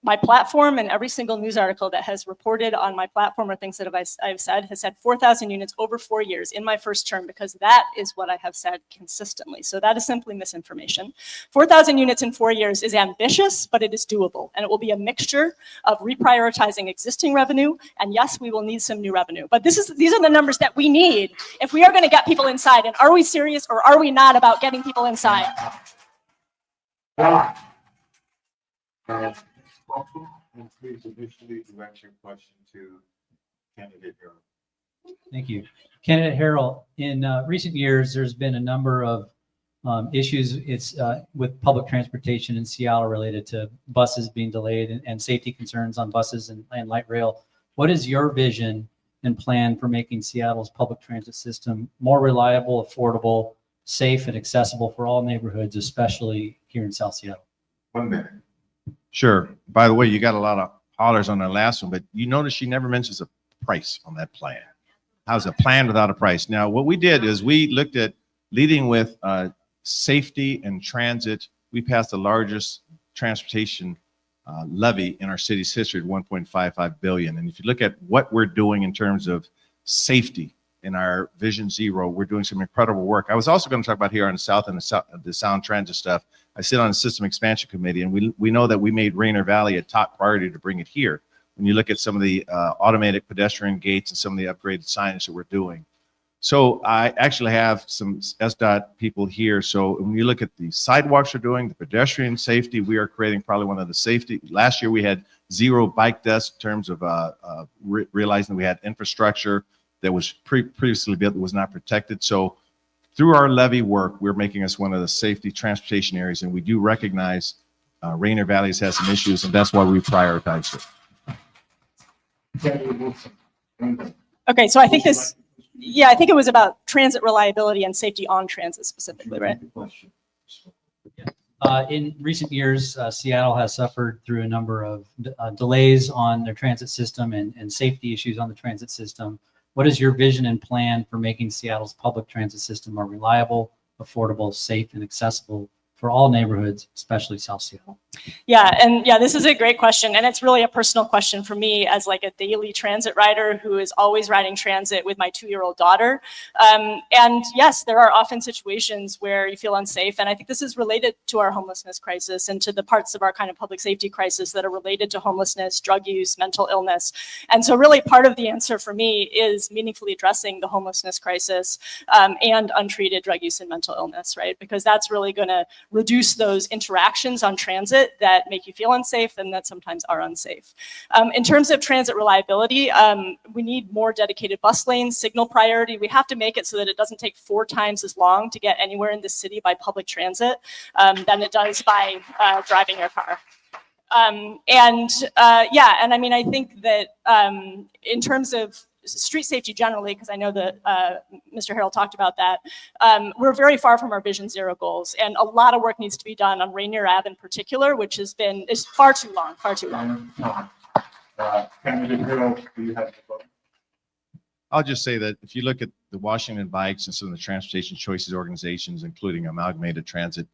Speaker 6: My platform and every single news article that has reported on my platform or things that I've said has said 4,000 units over 4 years in my first term, because that is what I have said consistently. So that is simply misinformation. 4,000 units in 4 years is ambitious, but it is doable. And it will be a mixture of reprioritizing existing revenue. And yes, we will need some new revenue. But these are the numbers that we need if we are going to get people inside. And are we serious or are we not about getting people inside?
Speaker 1: And please initially direct your question to candidate Harrell.
Speaker 4: Thank you. Candidate Harrell, in recent years, there's been a number of issues with public transportation in Seattle related to buses being delayed and safety concerns on buses and light rail. What is your vision and plan for making Seattle's public transit system more reliable, affordable, safe, and accessible for all neighborhoods, especially here in South Seattle?
Speaker 1: 1 minute.
Speaker 5: Sure. By the way, you got a lot of hollers on that last one, but you notice she never mentions a price on that plan. How's a plan without a price? Now, what we did is we looked at leading with safety and transit. We passed the largest transportation levy in our city's history at $1.55 billion. And if you look at what we're doing in terms of safety in our Vision Zero, we're doing some incredible work. I was also going to talk about here on the South and the Sound Transit stuff. I sit on the System Expansion Committee, and we know that we made Rainier Valley a top priority to bring it here. When you look at some of the automated pedestrian gates and some of the upgraded signage that we're doing. So I actually have some SDOT people here. So when you look at the sidewalks we're doing, the pedestrian safety, we are creating probably one of the safety. Last year we had 0 bike deaths in terms of realizing we had infrastructure that was previously built that was not protected. So through our levy work, we're making us one of the safety transportation areas, and we do recognize Rainier Valley has some issues, and that's why we prioritize it.
Speaker 6: Okay, so I think I think it was about transit reliability and safety on transit specifically, right?
Speaker 4: In recent years, Seattle has suffered through a number of delays on their transit system and safety issues on the transit system. What is your vision and plan for making Seattle's public transit system more reliable, affordable, safe, and accessible for all neighborhoods, especially South Seattle?
Speaker 6: Yeah, this is a great question. And it's really a personal question for me as like a daily transit rider who is always riding transit with my 2-year-old daughter. And yes, there are often situations where you feel unsafe. And I think this is related to our homelessness crisis and to the parts of our kind of public safety crisis that are related to homelessness, drug use, mental illness. And so really part of the answer for me is meaningfully addressing the homelessness crisis and untreated drug use and mental illness, right? Because that's really going to reduce those interactions on transit that make you feel unsafe and that sometimes are unsafe. In terms of transit reliability, we need more dedicated bus lanes, signal priority. We have to make it so that it doesn't take 4 times as long to get anywhere in the city by public transit than it does by driving your car. And I mean, I think that in terms of street safety generally, because I know that Mr. Harrell talked about that, we're very far from our Vision Zero goals, and a lot of work needs to be done on Rainier Ave in particular, which is far too long, far too long.
Speaker 1: Candidate Harrell, do you have the vote?
Speaker 5: I'll just say that if you look at the Washington Bikes and some of the transportation choices organizations, including Amalgamated Transit,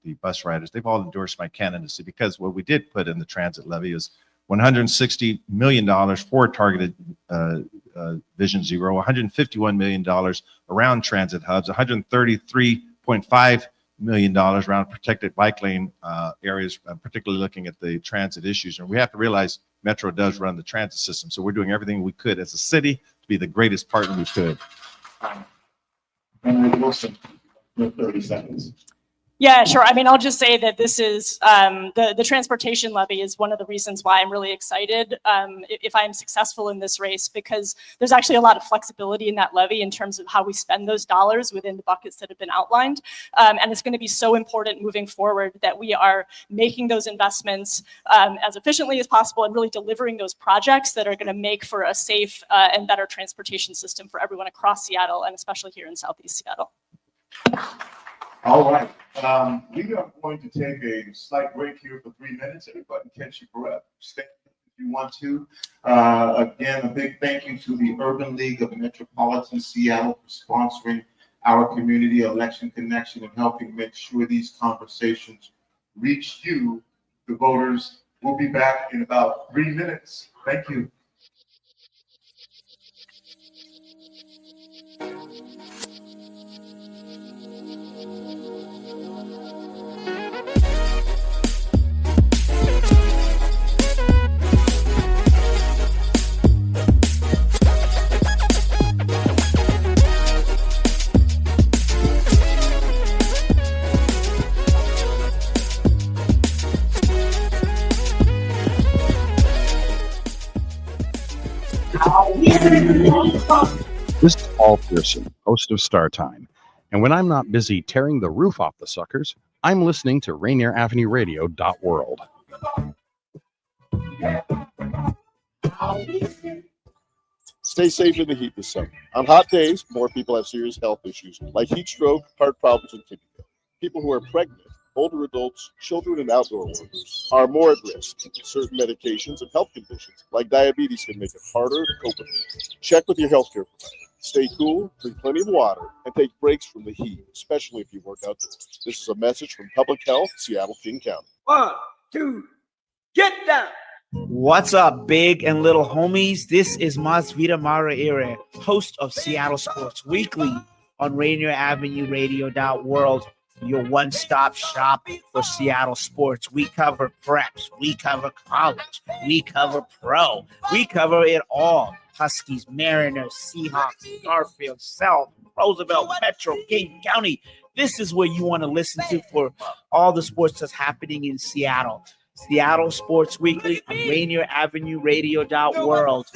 Speaker 5: the bus riders, they've all endorsed my candidacy because what we did put in the transit levy is $160 million for targeted Vision Zero, $151 million around transit hubs, $133.5 million around protected bike lane areas, particularly looking at the transit issues. And we have to realize Metro does run the transit system, so we're doing everything we could as a city to be the greatest partner we could.
Speaker 1: And Wilson, 30 seconds.
Speaker 6: Yeah, sure. I mean, I'll just say that this is the transportation levy is one of the reasons why I'm really excited if I'm successful in this race, because there's actually a lot of flexibility in that levy in terms of how we spend those dollars within the buckets that have been outlined. And it's going to be so important moving forward that we are making those investments as efficiently as possible and really delivering those projects that are going to make for a safe and better transportation system for everyone across Seattle, and especially here in Southeast Seattle.
Speaker 1: All right. We are going to take a slight break here for 3 minutes. Everybody catch your breath. Stay if you want to. Again, a big thank you to the Urban League of Metropolitan Seattle for sponsoring our community election connection and helping make sure these conversations reach you, the voters. We'll be back in about 3 minutes. Thank you.
Speaker 7: This is Paul Pearson, host of Star Time. And when I'm not busy tearing the roof off the suckers, I'm listening to RainierAvenueRadio.world.
Speaker 8: Stay safe in the heat this summer. On hot days, more people have serious health issues like heat stroke, heart problems, and kidney failure. People who are pregnant, older adults, children, and outdoor workers are more at risk. Certain medications and health conditions like diabetes can make it harder to cope with it. Check with your healthcare provider. Stay cool, drink plenty of water, and take breaks from the heat, especially if you work outdoors. This is a message from Public Health, Seattle, King County.
Speaker 9: 1, 2, get down! What's up, big and little homies? This is Merriweather, host of Seattle Sports Weekly on RainierAvenueRadio.world, your one-stop shop for Seattle sports. We cover preps, we cover college, we cover pro, we cover it all. Huskies, Mariners, Seahawks, Garfield, South, Roosevelt, Metro, King County. This is where you want to listen to for all the sports that's happening in Seattle. Seattle Sports Weekly on RainierAvenueRadio.world.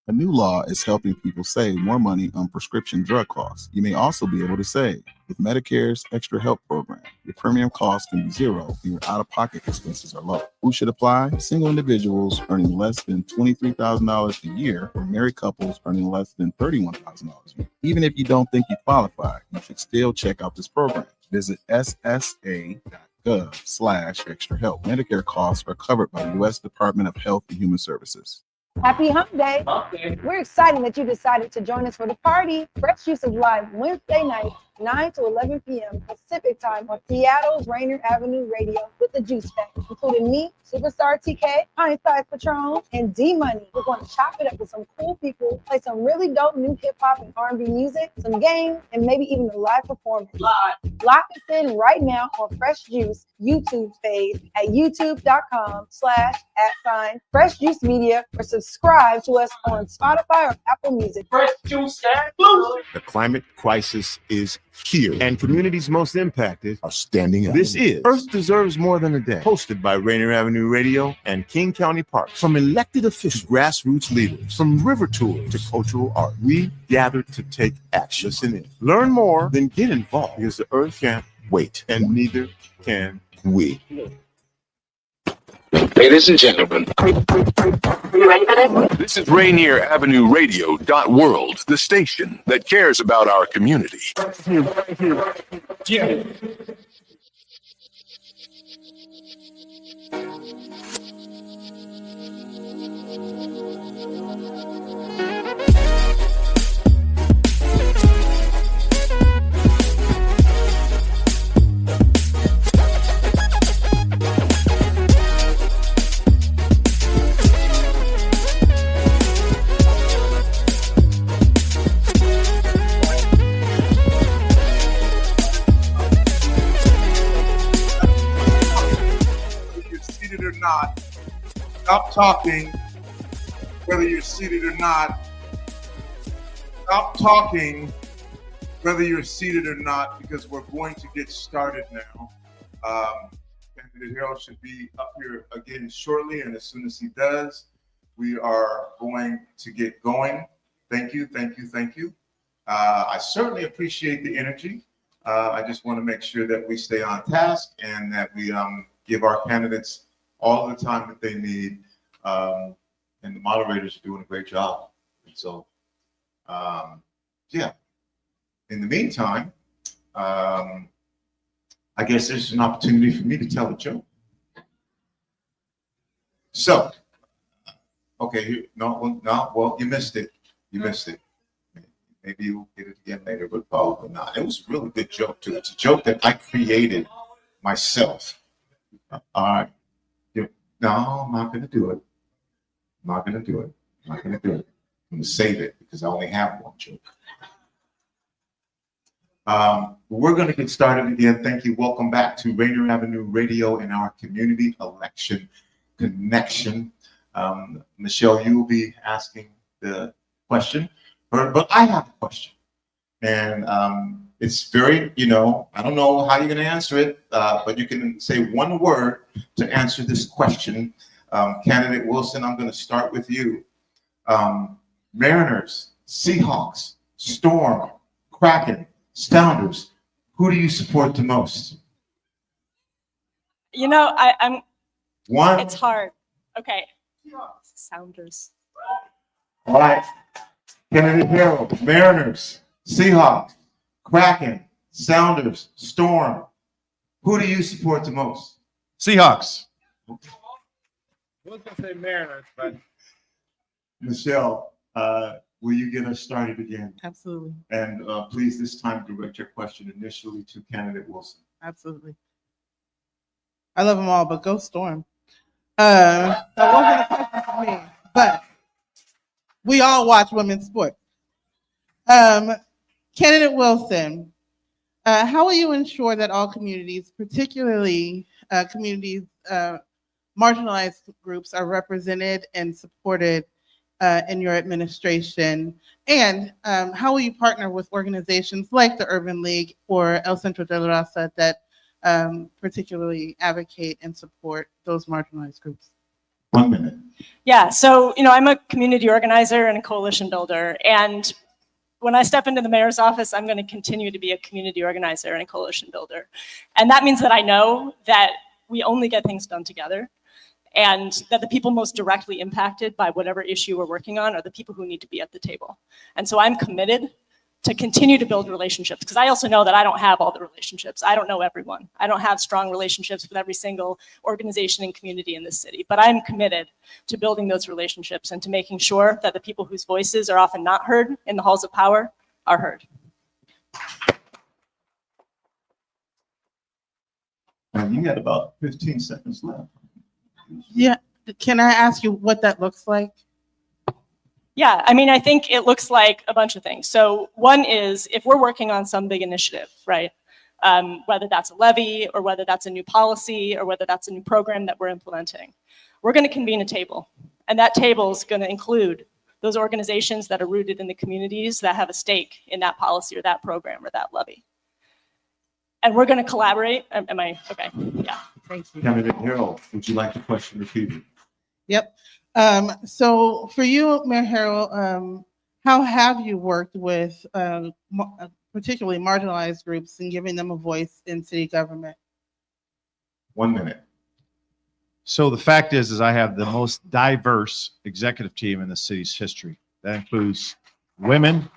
Speaker 10: A new law is helping people save more money on prescription drug costs. You may also be able to save with Medicare's Extra Help program. Your premium cost can be zero and your out-of-pocket expenses are low. Who should apply? Single individuals earning less than $23,000 a year or married couples earning less than $31,000 a year. Even if you don't think you qualify, you should still check out this program. Visit ssa.gov/extra help. Medicare costs are covered by the U.S. Department of Health and Human Services.
Speaker 11: Happy Hump Day. We're excited that you decided to join us for the party. Fresh Juice is live Wednesday night, 9 to 11 p.m. Pacific time on Seattle's Rainier Avenue Radio with the Juice Pack, including me, Superstar TK, Pint-Sized Patron, and D-Money. We're going to chop it up with some cool people, play some really dope new hip-hop and R&B music, some games, and maybe even a live performance. Lock us in right now on Fresh Juice YouTube page at youtube.com/@Fresh Juice Media, or subscribe to us on Spotify or Apple Music.
Speaker 12: Fresh Juice exclusive. The climate crisis is here, and communities most impacted are standing up. This is Earth Deserves More Than a Day, hosted by Rainier Avenue Radio and King County Parks. From elected officials, grassroots leaders, from river tours to cultural art, we gather to take action. Listen in. Learn more, then get involved, because the Earth can't wait, and neither can we.
Speaker 13: Ladies and gentlemen, you ready for this? This is RainierAvenueRadio.world, the station that cares about our community. Yeah.
Speaker 1: not. Stop talking, whether you're seated or not. Stop talking, whether you're seated or not, because we're going to get started now. Candidate Harrell should be up here again shortly, and as soon as he does, we are going to get going. Thank you, thank you, thank you. I certainly appreciate the energy. I just want to make sure that we stay on task and that we give our candidates all the time that they need. And the moderators are doing a great job. And so, yeah. In the meantime, I guess there's an opportunity for me to tell a joke. So, okay, well, you missed it. You missed it. Maybe you'll get it again later, but probably not. It was a really good joke, too. It's a joke that I created myself. All right. No, I'm not going to do it. I'm not going to do it. I'm not going to do it. I'm going to save it because I only have one joke. We're going to get started again. Thank you. Welcome back to Rainier Avenue Radio and our community election connection. Michelle, you will be asking the question, but I have a question. And it's very, I don't know how you're going to answer it, but you can say one word to answer this question. Candidate Wilson, I'm going to start with you. Mariners, Seahawks, Storm, Kraken, Sounders, who do you support the most?
Speaker 6: I'm.
Speaker 1: One.
Speaker 6: It's hard. Okay. Sounders.
Speaker 1: All right. Candidate Harrell, Mariners, Seahawks, Kraken, Sounders, Storm. Who do you support the most?
Speaker 5: Seahawks. I was going to say Mariners, but.
Speaker 1: Michelle, will you get us started again?
Speaker 2: Absolutely.
Speaker 1: And please this time direct your question initially to candidate Wilson.
Speaker 2: Absolutely. I love them all, but go Storm. That wasn't a question for me, but we all watch women's sports. Candidate Wilson, how will you ensure that all communities, particularly marginalized groups, are represented and supported in your administration? And how will you partner with organizations like the Urban League or El Centro de la Raza that particularly advocate and support those marginalized groups?
Speaker 1: 1 minute.
Speaker 6: Yeah, so, I'm a community organizer and a coalition builder. And when I step into the mayor's office, I'm going to continue to be a community organizer and a coalition builder. And that means that I know that we only get things done together, and that the people most directly impacted by whatever issue we're working on are the people who need to be at the table. And so I'm committed to continue to build relationships, because I also know that I don't have all the relationships. I don't know everyone. I don't have strong relationships with every single organization and community in this city, but I'm committed to building those relationships and to making sure that the people whose voices are often not heard in the halls of power are heard.
Speaker 1: And you got about 15 seconds left.
Speaker 2: Yeah, can I ask you what that looks like?
Speaker 6: Yeah, I think it looks like a bunch of things. So one is, if we're working on some big initiative, right? Whether that's a levy or whether that's a new policy or whether that's a new program that we're implementing, we're going to convene a table. And that table is going to include those organizations that are rooted in the communities that have a stake in that policy or that program or that levy. And we're going to collaborate. Am I okay? Yeah.
Speaker 2: Thank you.
Speaker 1: Candidate Harrell, would you like the question repeated?
Speaker 2: Yep. So for you, Mayor Harrell, how have you worked with particularly marginalized groups and giving them a voice in city government?
Speaker 1: 1 minute.
Speaker 5: So the fact is I have the most diverse executive team in the city's history. That includes women,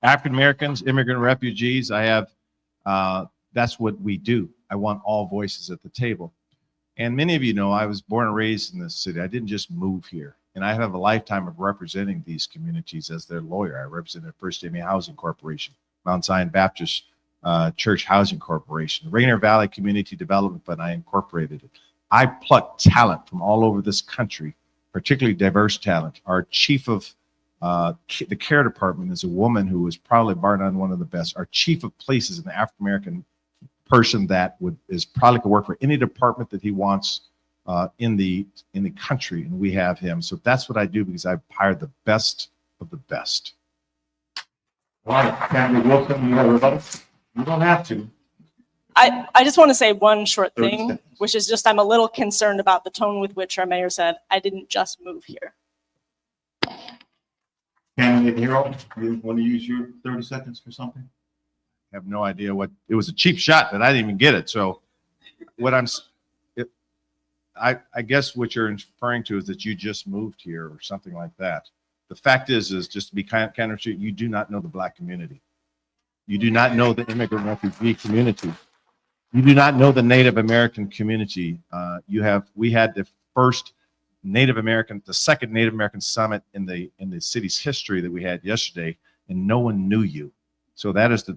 Speaker 5: African Americans, immigrant refugees. I have, that's what we do. I want all voices at the table. And many of you know I was born and raised in this city. I didn't just move here. And I have a lifetime of representing these communities as their lawyer. I represented First Amy Housing Corporation, Mount Zion Baptist Church Housing Corporation, Rainier Valley Community Development Fund. I incorporated it. I plucked talent from all over this country, particularly diverse talent. Our chief of the care department is a woman who is probably bar none one of the best. Our chief of police is an African American person that is probably could work for any department that he wants in the country, and we have him. So that's what I do because I've hired the best of the best.
Speaker 1: All right, Candidate Wilson, you have a rebuttal? You don't have to.
Speaker 6: I just want to say one short
Speaker 1: 30
Speaker 6: thing,
Speaker 1: seconds.
Speaker 6: which is just I'm a little concerned about the tone with which our mayor said, I didn't just move here.
Speaker 1: Candidate Harrell, you want to use your 30 seconds for something?
Speaker 5: I have no idea what, it was a cheap shot, but I didn't even get it. So what I guess what you're referring to is that you just moved here or something like that. The fact is just to be counter, you do not know the Black community. You do not know the immigrant refugee community. You do not know the Native American community. We had the first the second Native American summit in the city's history that we had yesterday, and no one knew you. So that is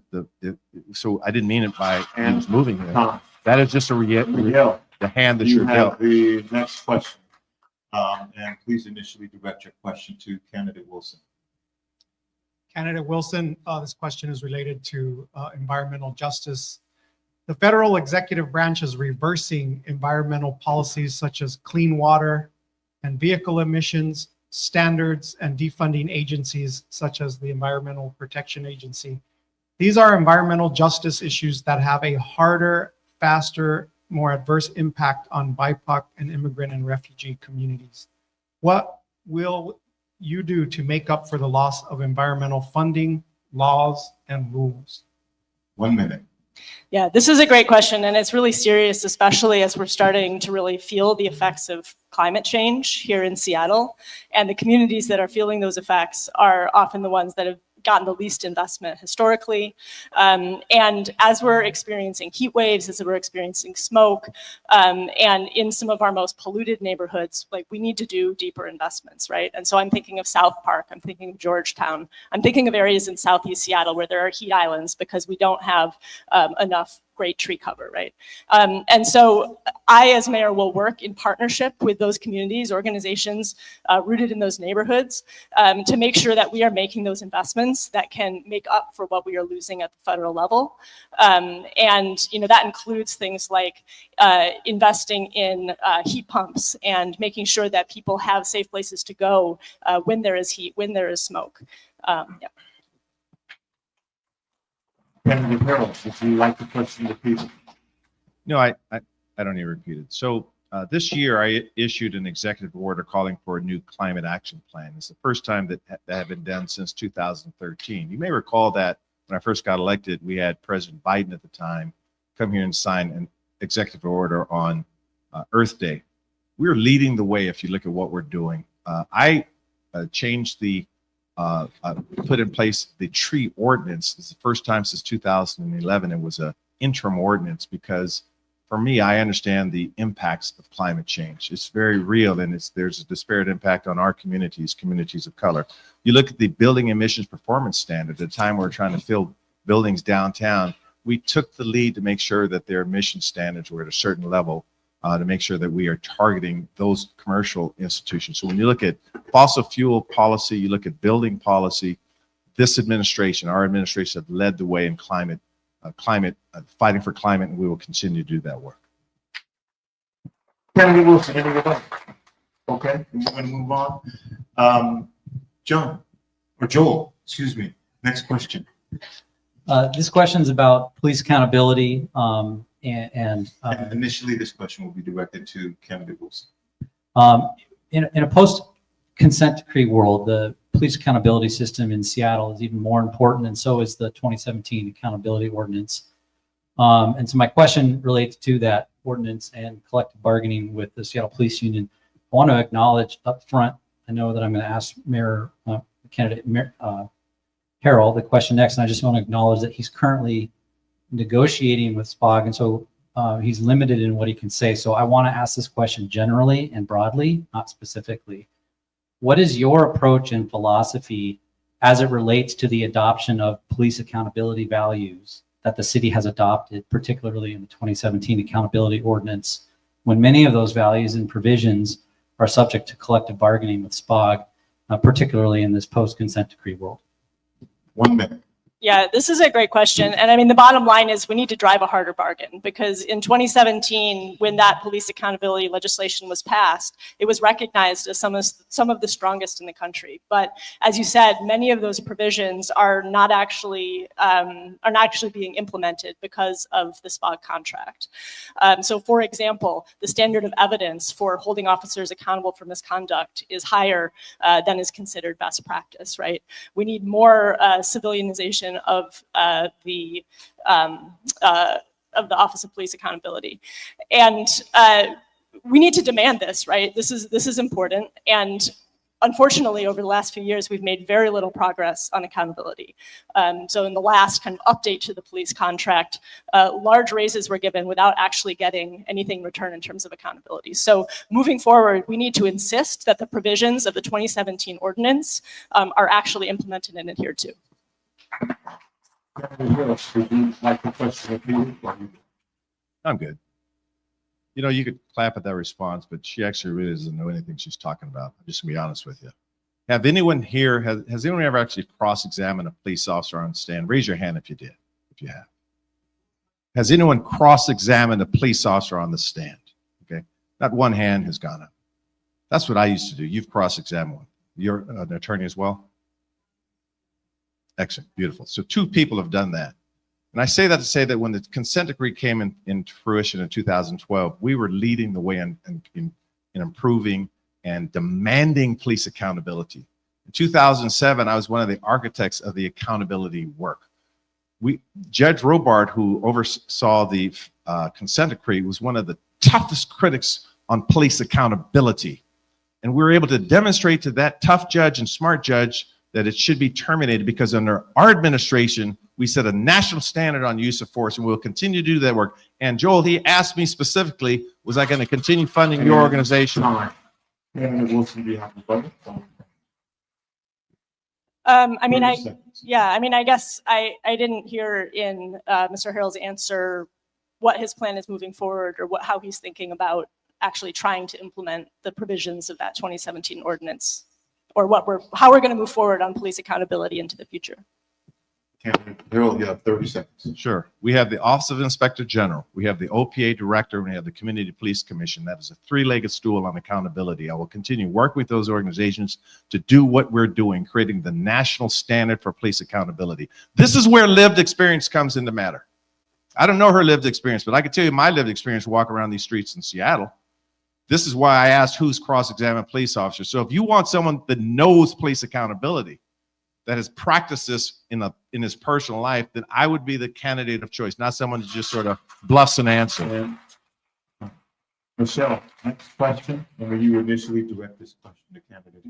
Speaker 5: so I didn't mean it by and moving here. That is just the hand that you're dealt.
Speaker 1: The next question. And please initially direct your question to Candidate Wilson.
Speaker 3: Candidate Wilson, this question is related to environmental justice. The federal executive branch is reversing environmental policies such as clean water and vehicle emissions standards and defunding agencies such as the Environmental Protection Agency. These are environmental justice issues that have a harder, faster, more adverse impact on BIPOC and immigrant and refugee communities. What will you do to make up for the loss of environmental funding, laws, and rules?
Speaker 1: 1 minute.
Speaker 6: Yeah, this is a great question, and it's really serious, especially as we're starting to really feel the effects of climate change here in Seattle. And the communities that are feeling those effects are often the ones that have gotten the least investment historically. And as we're experiencing heat waves, as we're experiencing smoke, and in some of our most polluted neighborhoods, like we need to do deeper investments, right? And so I'm thinking of South Park, I'm thinking of Georgetown, I'm thinking of areas in Southeast Seattle where there are heat islands because we don't have enough great tree cover, right? And so I, as mayor, will work in partnership with those communities, organizations rooted in those neighborhoods to make sure that we are making those investments that can make up for what we are losing at the federal level. And that includes things like investing in heat pumps and making sure that people have safe places to go when there is heat, when there is smoke. Yeah.
Speaker 1: Candidate Harrell, would you like to question the people?
Speaker 5: No, I don't need to repeat it. So this year I issued an executive order calling for a new climate action plan. It's the first time that had been done since 2013. You may recall that when I first got elected, we had President Biden at the time come here and sign an executive order on Earth Day. We're leading the way if you look at what we're doing. I changed put in place the tree ordinance. It's the first time since 2011 it was an interim ordinance because for me, I understand the impacts of climate change. It's very real and there's a disparate impact on our communities of color. You look at the building emissions performance standard, at the time we're trying to fill buildings downtown, we took the lead to make sure that their emission standards were at a certain level to make sure that we are targeting those commercial institutions. So when you look at fossil fuel policy, you look at building policy, this administration, our administration have led the way in fighting for climate, and we will continue to do that work.
Speaker 1: Candidate Wilson, any rebuttal? Okay, we're going to move on. Joel, excuse me. Next question.
Speaker 4: This question is about police accountability
Speaker 1: And initially, this question will be directed to Candidate Wilson.
Speaker 4: In a post-consent decree world, the police accountability system in Seattle is even more important, and so is the 2017 accountability ordinance. And so my question relates to that ordinance and collective bargaining with the Seattle Police Union. I want to acknowledge up front, I know that I'm going to ask Candidate Harrell the question next, and I just want to acknowledge that he's currently negotiating with SPOG, and so he's limited in what he can say. So I want to ask this question generally and broadly, not specifically. What is your approach and philosophy as it relates to the adoption of police accountability values that the city has adopted, particularly in the 2017 accountability ordinance, when many of those values and provisions are subject to collective bargaining with SPOG, particularly in this post-consent decree world?
Speaker 1: 1 minute.
Speaker 6: Yeah, this is a great question. And I mean, the bottom line is we need to drive a harder bargain, because in 2017, when that police accountability legislation was passed, it was recognized as some of the strongest in the country. But as you said, many of those provisions are not actually being implemented because of the SPOG contract. So for example, the standard of evidence for holding officers accountable for misconduct is higher than is considered best practice, right? We need more civilianization of the Office of Police Accountability, and we need to demand this, right? This is important, and unfortunately, over the last few years, we've made very little progress on accountability. So in the last kind of update to the police contract, large raises were given without actually getting anything in return in terms of accountability. So moving forward, we need to insist that the provisions of the 2017 ordinance are actually implemented and adhered to.
Speaker 5: I'm good. You know, you could clap at that response, but she actually really doesn't know anything she's talking about. I'm just gonna be honest with you. Have anyone here, has anyone ever actually cross-examined a police officer on stand? Raise your hand if you did, if you have. Has anyone cross-examined a police officer on the stand? Okay, not one hand has gone up. That's what I used to do. You've cross-examined one. You're an attorney as well? Excellent, beautiful. So 2 people have done that. And I say that to say that when the consent decree came in fruition in 2012, we were leading the way in improving and demanding police accountability. In 2007, I was one of the architects of the accountability work. Judge Robart, who oversaw the consent decree, was one of the toughest critics on police accountability. And we were able to demonstrate to that tough judge and smart judge that it should be terminated, because under our administration, we set a national standard on use of force, and we'll continue to do that work. And Joel, he asked me specifically, was I going to continue funding your organization?
Speaker 6: I mean, I guess I didn't hear in Mr. Harrell's answer what his plan is moving forward, or how he's thinking about actually trying to implement the provisions of that 2017 ordinance, or how we're going to move forward on police accountability into the future.
Speaker 1: Harold, you have 30 seconds.
Speaker 5: Sure. We have the Office of Inspector General. We have the OPA Director, and we have the Community Police Commission. That is a 3-legged stool on accountability. I will continue working with those organizations to do what we're doing, creating the national standard for police accountability. This is where lived experience comes into matter. I don't know her lived experience, but I can tell you my lived experience walking around these streets in Seattle. This is why I asked who's cross-examined police officers. So if you want someone that knows police accountability, that has practiced this in his personal life, then I would be the candidate of choice, not someone who just sort of bluffs an answer.
Speaker 1: Michelle, next question, and will you initially direct this question to candidate?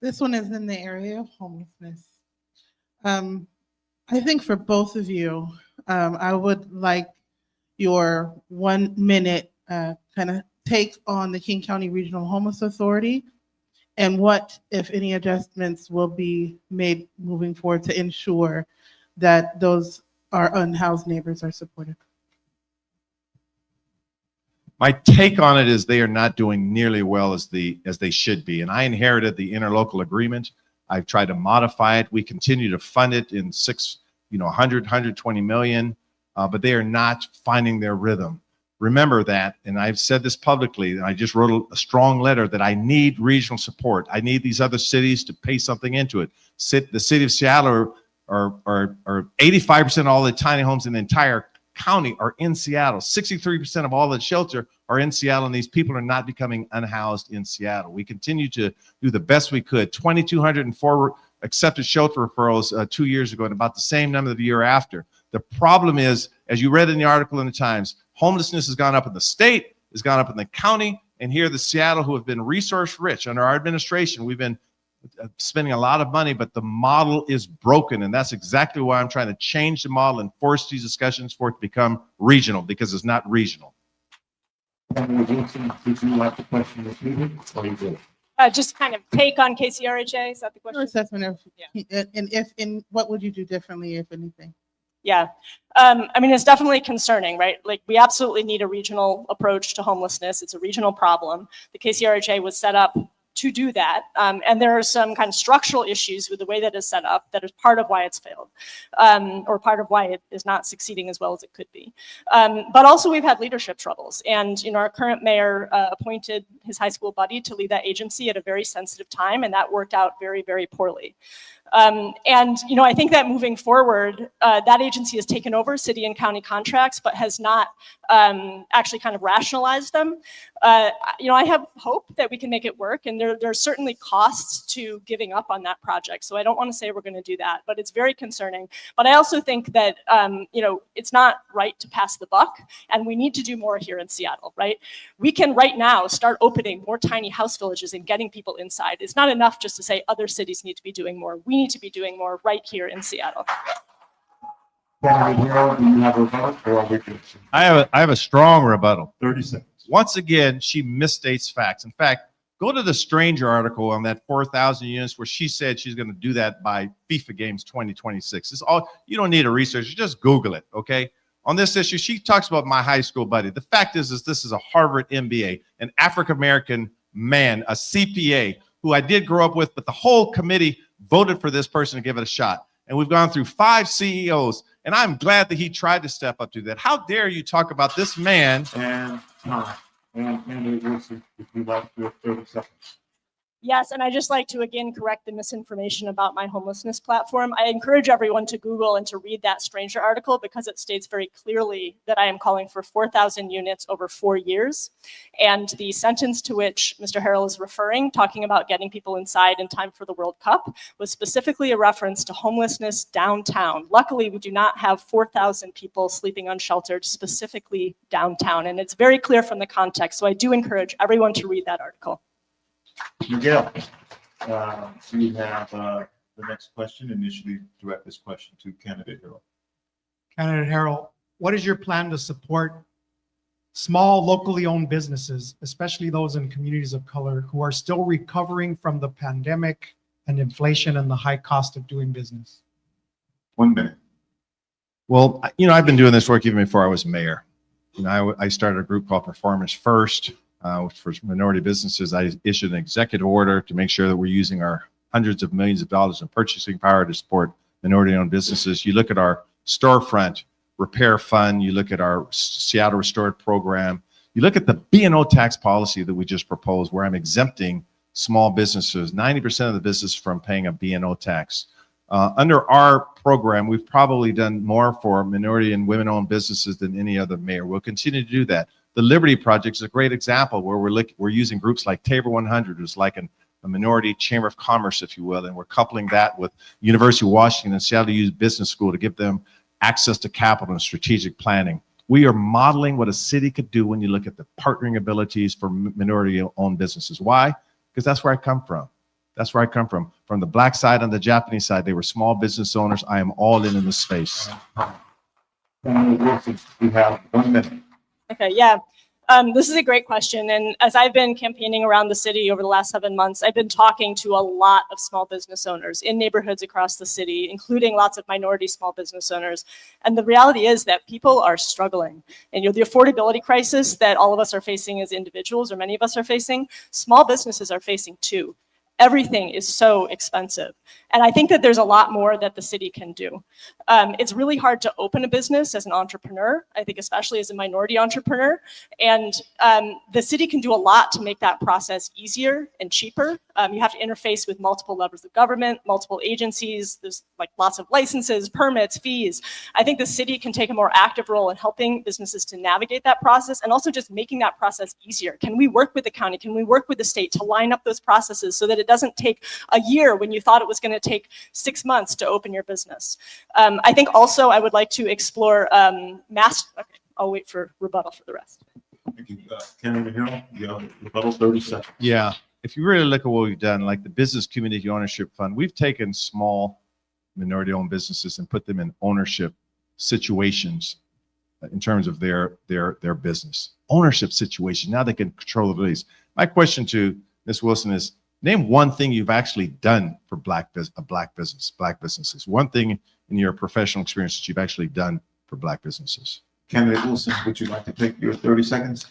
Speaker 2: This one is in the area of homelessness. I think for both of you, I would like your 1 minute kind of take on the King County Regional Homeless Authority, and what, if any, adjustments will be made moving forward to ensure that our unhoused neighbors are supported.
Speaker 5: My take on it is they are not doing nearly well as they should be. And I inherited the interlocal agreement. I've tried to modify it. We continue to fund it in 120 million, but they are not finding their rhythm. Remember that, and I've said this publicly, and I just wrote a strong letter that I need regional support. I need these other cities to pay something into it. The city of Seattle are 85% of all the tiny homes in the entire county are in Seattle. 63% of all the shelter are in Seattle, and these people are not becoming unhoused in Seattle. We continue to do the best we could. 2,204 accepted shelter referrals 2 years ago, and about the same number the year after. The problem is, as you read in the article in the Times, homelessness has gone up in the state, has gone up in the county, and here the Seattle, who have been resource rich under our administration, we've been spending a lot of money, but the model is broken, and that's exactly why I'm trying to change the model and force these discussions for it to become regional, because it's not regional.
Speaker 1: Did you like the question repeated, or you did?
Speaker 6: Just kind of take on KCRHA, is that the question?
Speaker 2: Assessment of, and what would you do differently, if anything?
Speaker 6: Yeah, I mean, it's definitely concerning, right? Like, we absolutely need a regional approach to homelessness. It's a regional problem. The KCRHA was set up to do that. And there are some kind of structural issues with the way that is set up that is part of why it's failed, or part of why it is not succeeding as well as it could be. But also we've had leadership troubles. And our current mayor appointed his high school buddy to lead that agency at a very sensitive time, and that worked out very, very poorly. And I think that moving forward, that agency has taken over city and county contracts, but has not actually kind of rationalized them. I have hope that we can make it work, and there are certainly costs to giving up on that project. So I don't want to say we're going to do that, but it's very concerning. But I also think that it's not right to pass the buck, and we need to do more here in Seattle, right? We can right now start opening more tiny house villages and getting people inside. It's not enough just to say other cities need to be doing more. We need to be doing more right here in Seattle.
Speaker 1: Senator Harrell, do you have a rebuttal, or are we good?
Speaker 5: I have a strong rebuttal.
Speaker 1: 30 seconds.
Speaker 5: Once again, she misstates facts. In fact, go to the Stranger article on that 4,000 units where she said she's going to do that by FIFA Games 2026. It's all, you don't need a research, you just Google it, okay? On this issue, she talks about my high school buddy. The fact is this is a Harvard MBA, an African-American man, a CPA, who I did grow up with, but the whole committee voted for this person to give it a shot. And we've gone through 5 CEOs, and I'm glad that he tried to step up to that. How dare you talk about this man?
Speaker 1: And time. And Senator Wilson, if you'd like to have 30 seconds.
Speaker 6: Yes, and I just like to again correct the misinformation about my homelessness platform. I encourage everyone to Google and to read that Stranger article, because it states very clearly that I am calling for 4,000 units over 4 years. And the sentence to which Mr. Harrell is referring, talking about getting people inside in time for the World Cup, was specifically a reference to homelessness downtown. Luckily, we do not have 4,000 people sleeping unsheltered specifically downtown, and it's very clear from the context. So I do encourage everyone to read that article.
Speaker 1: Miguel, we have the next question. Initially direct this question to candidate Harrell.
Speaker 3: Candidate Harrell, what is your plan to support small locally owned businesses, especially those in communities of color who are still recovering from the pandemic and inflation and the high cost of doing business?
Speaker 1: 1 minute.
Speaker 5: Well, I've been doing this work even before I was mayor. I started a group called Performance First. For minority businesses, I issued an executive order to make sure that we're using our hundreds of millions of dollars in purchasing power to support minority-owned businesses. You look at our storefront repair fund, you look at our Seattle Restored program, you look at the B&O tax policy that we just proposed, where I'm exempting small businesses, 90% of the business from paying a B&O tax. Under our program, we've probably done more for minority and women-owned businesses than any other mayor. We'll continue to do that. The Liberty Project is a great example where we're using groups like Tabor 100, who's like a minority chamber of commerce, if you will, and we're coupling that with University of Washington and Seattle Youth Business School to give them access to capital and strategic planning. We are modeling what a city could do when you look at the partnering abilities for minority-owned businesses. Why? Because that's where I come from. That's where I come from. From the Black side and the Japanese side, they were small business owners. I am all in this space.
Speaker 1: Senator Wilson, we have 1 minute.
Speaker 6: Okay, yeah. This is a great question. And as I've been campaigning around the city over the last 7 months, I've been talking to a lot of small business owners in neighborhoods across the city, including lots of minority small business owners. And the reality is that people are struggling. And the affordability crisis that all of us are facing as individuals, or many of us are facing, small businesses are facing too. Everything is so expensive. And I think that there's a lot more that the city can do. It's really hard to open a business as an entrepreneur, I think especially as a minority entrepreneur. And the city can do a lot to make that process easier and cheaper. You have to interface with multiple levels of government, multiple agencies. There's like lots of licenses, permits, fees. I think the city can take a more active role in helping businesses to navigate that process, and also just making that process easier. Can we work with the county? Can we work with the state to line up those processes so that it doesn't take a year when you thought it was going to take 6 months to open your business? I think also I would like to explore okay, I'll wait for rebuttal for the rest.
Speaker 1: Thank you. Candidate Harrell, you have rebuttal, 30 seconds.
Speaker 5: Yeah. If you really look at what we've done, like the Business Community Ownership Fund, we've taken small minority-owned businesses and put them in ownership situations in terms of their business. Ownership situation. Now they can control the lease. My question to Ms. Wilson is, name one thing you've actually done for black businesses. One thing in your professional experience that you've actually done for black businesses.
Speaker 1: Candidate Wilson, would you like to take your 30 seconds?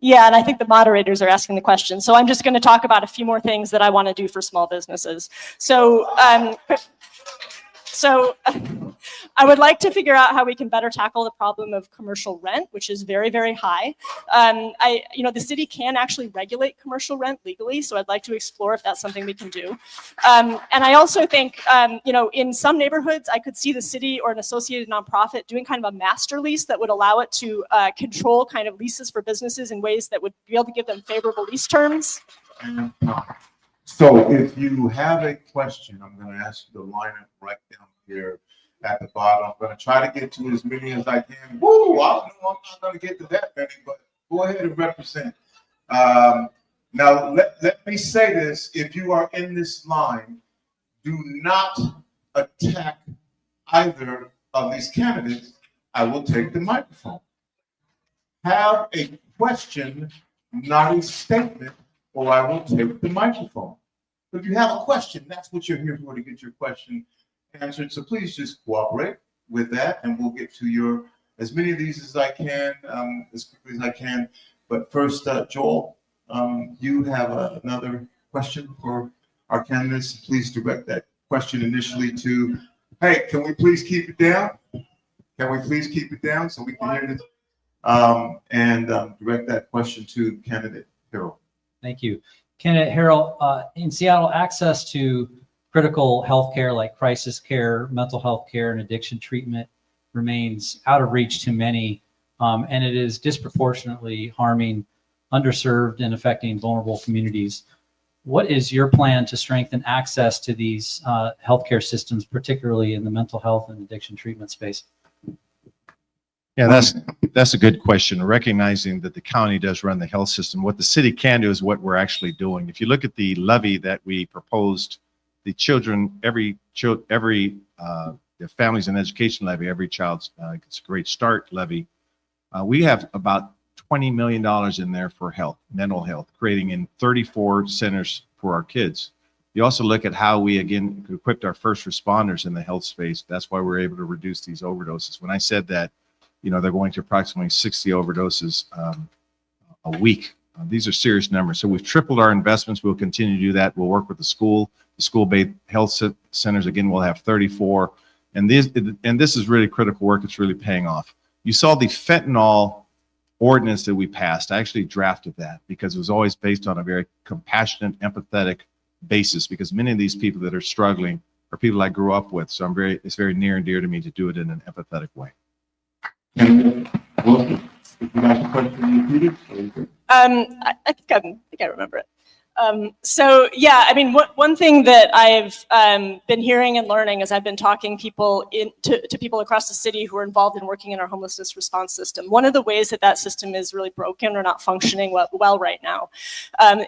Speaker 6: Yeah, and I think the moderators are asking the question. So I'm just going to talk about a few more things that I want to do for small businesses. So, I would like to figure out how we can better tackle the problem of commercial rent, which is very, very high. The city can actually regulate commercial rent legally, so I'd like to explore if that's something we can do. And I also think, in some neighborhoods, I could see the city or an associated nonprofit doing kind of a master lease that would allow it to control kind of leases for businesses in ways that would be able to give them favorable lease terms.
Speaker 1: So if you have a question, I'm going to ask you to line up right down here at the bottom. I'm going to try to get to as many as I can. Woo! I don't know, I'm not going to get to that many, but go ahead and represent. Now, let me say this. If you are in this line, do not attack either of these candidates. I will take the microphone. Have a question, not a statement, or I will take the microphone. If you have a question, that's what you're here for, to get your question answered. So please just cooperate with that, and we'll get to as many of these as I can, as quickly as I can. But first, Joel, you have another question for our candidates. Please direct that question initially to, hey, can we please keep it down? Can we please keep it down so we can hear this? And direct that question to candidate Harrell.
Speaker 4: Thank you. Candidate Harrell, in Seattle, access to critical health care like crisis care, mental health care, and addiction treatment remains out of reach to many, and it is disproportionately harming underserved and affecting vulnerable communities. What is your plan to strengthen access to these healthcare systems, particularly in the mental health and addiction treatment space?
Speaker 5: Yeah, that's a good question. Recognizing that the county does run the health system, what the city can do is what we're actually doing. If you look at the levy that we proposed, the families and education levy, every child's gets a great start levy. We have about $20 million in there for health, mental health, creating in 34 centers for our kids. You also look at how we, again, equipped our first responders in the health space. That's why we're able to reduce these overdoses. When I said that, they're going to approximately 60 overdoses a week. These are serious numbers. So we've tripled our investments. We'll continue to do that. We'll work with the school-based health centers. Again, we'll have 34. And this is really critical work. It's really paying off. You saw the fentanyl ordinance that we passed. I actually drafted that because it was always based on a very compassionate, empathetic basis, because many of these people that are struggling are people I grew up with. So it's very near and dear to me to do it in an empathetic way.
Speaker 6: I think I remember it. One thing that I've been hearing and learning as I've been talking to people across the city who are involved in working in our homelessness response system, one of the ways that system is really broken or not functioning well right now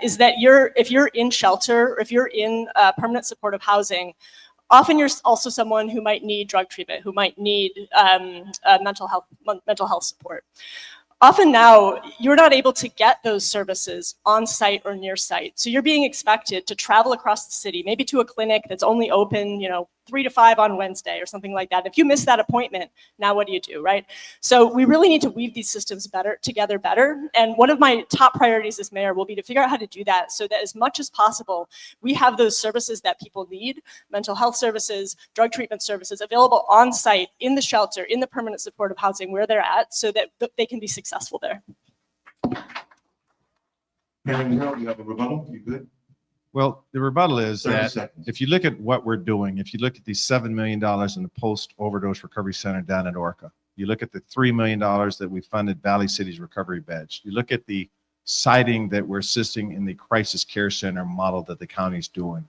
Speaker 6: is that if you're in shelter, or if you're in permanent supportive housing, often you're also someone who might need drug treatment, who might need mental health support. Often now, you're not able to get those services on site or near site. So you're being expected to travel across the city, maybe to a clinic that's only open, 3 to 5 on Wednesday or something like that. If you miss that appointment, now what do you do, right? So we really need to weave these systems together better. And one of my top priorities as mayor will be to figure out how to do that so that as much as possible, we have those services that people need, mental health services, drug treatment services, available on site, in the shelter, in the permanent supportive housing where they're at, so that they can be successful there.
Speaker 1: Harrell, you have a rebuttal? You good?
Speaker 5: Well, the rebuttal is
Speaker 1: 30
Speaker 5: that
Speaker 1: seconds.
Speaker 5: if you look at what we're doing, if you look at the $7 million in the post-overdose recovery center down at Orca, you look at the $3 million that we funded Valley City's recovery beds, you look at the siding that we're assisting in the crisis care center model that the county's doing.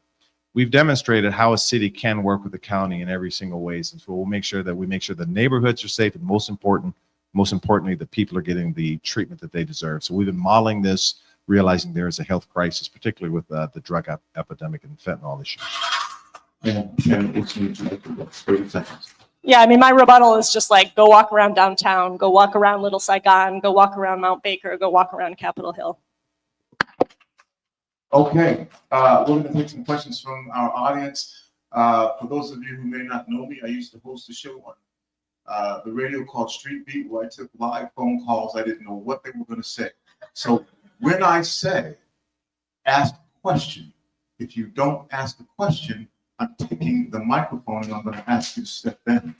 Speaker 5: We've demonstrated how a city can work with the county in every single way. And so we'll make sure the neighborhoods are safe, and most importantly, the people are getting the treatment that they deserve. So we've been modeling this, realizing there is a health crisis, particularly with the drug epidemic and fentanyl issue.
Speaker 6: Yeah, my rebuttal is just like, go walk around downtown, go walk around Little Saigon, go walk around Mount Baker, go walk around Capitol Hill.
Speaker 1: Okay, we're going to take some questions from our audience. For those of you who may not know me, I used to host a show on the radio called Street Beat, where I took live phone calls. I didn't know what they were going to say. So when I say ask a question, if you don't ask the question, I'm taking the microphone and I'm going to ask you to step in.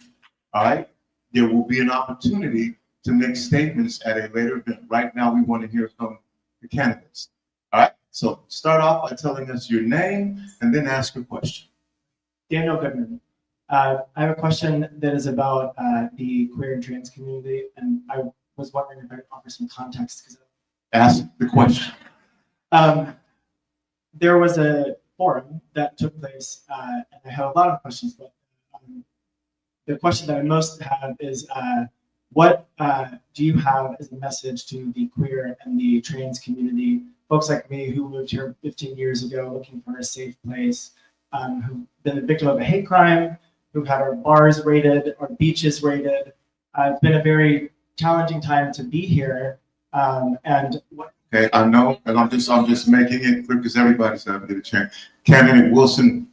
Speaker 1: All right? There will be an opportunity to make statements at a later event. Right now, we want to hear from the candidates. All right? So start off by telling us your name and then ask your question.
Speaker 14: Daniel Goodman. I have a question that is about the queer and trans community, and I was wondering if I could offer some context.
Speaker 1: Ask the question.
Speaker 14: There was a forum that took place, and I have a lot of questions, but the question that I most have is, what do you have as a message to the queer and the trans community, folks like me who moved here 15 years ago looking for a safe place, who've been a victim of a hate crime, who've had our bars raided, our beaches raided. It's been a very challenging time to be here. And what?
Speaker 1: Okay, I know, and I'm just making it quick because everybody's going to get a chance. Candidate Wilson,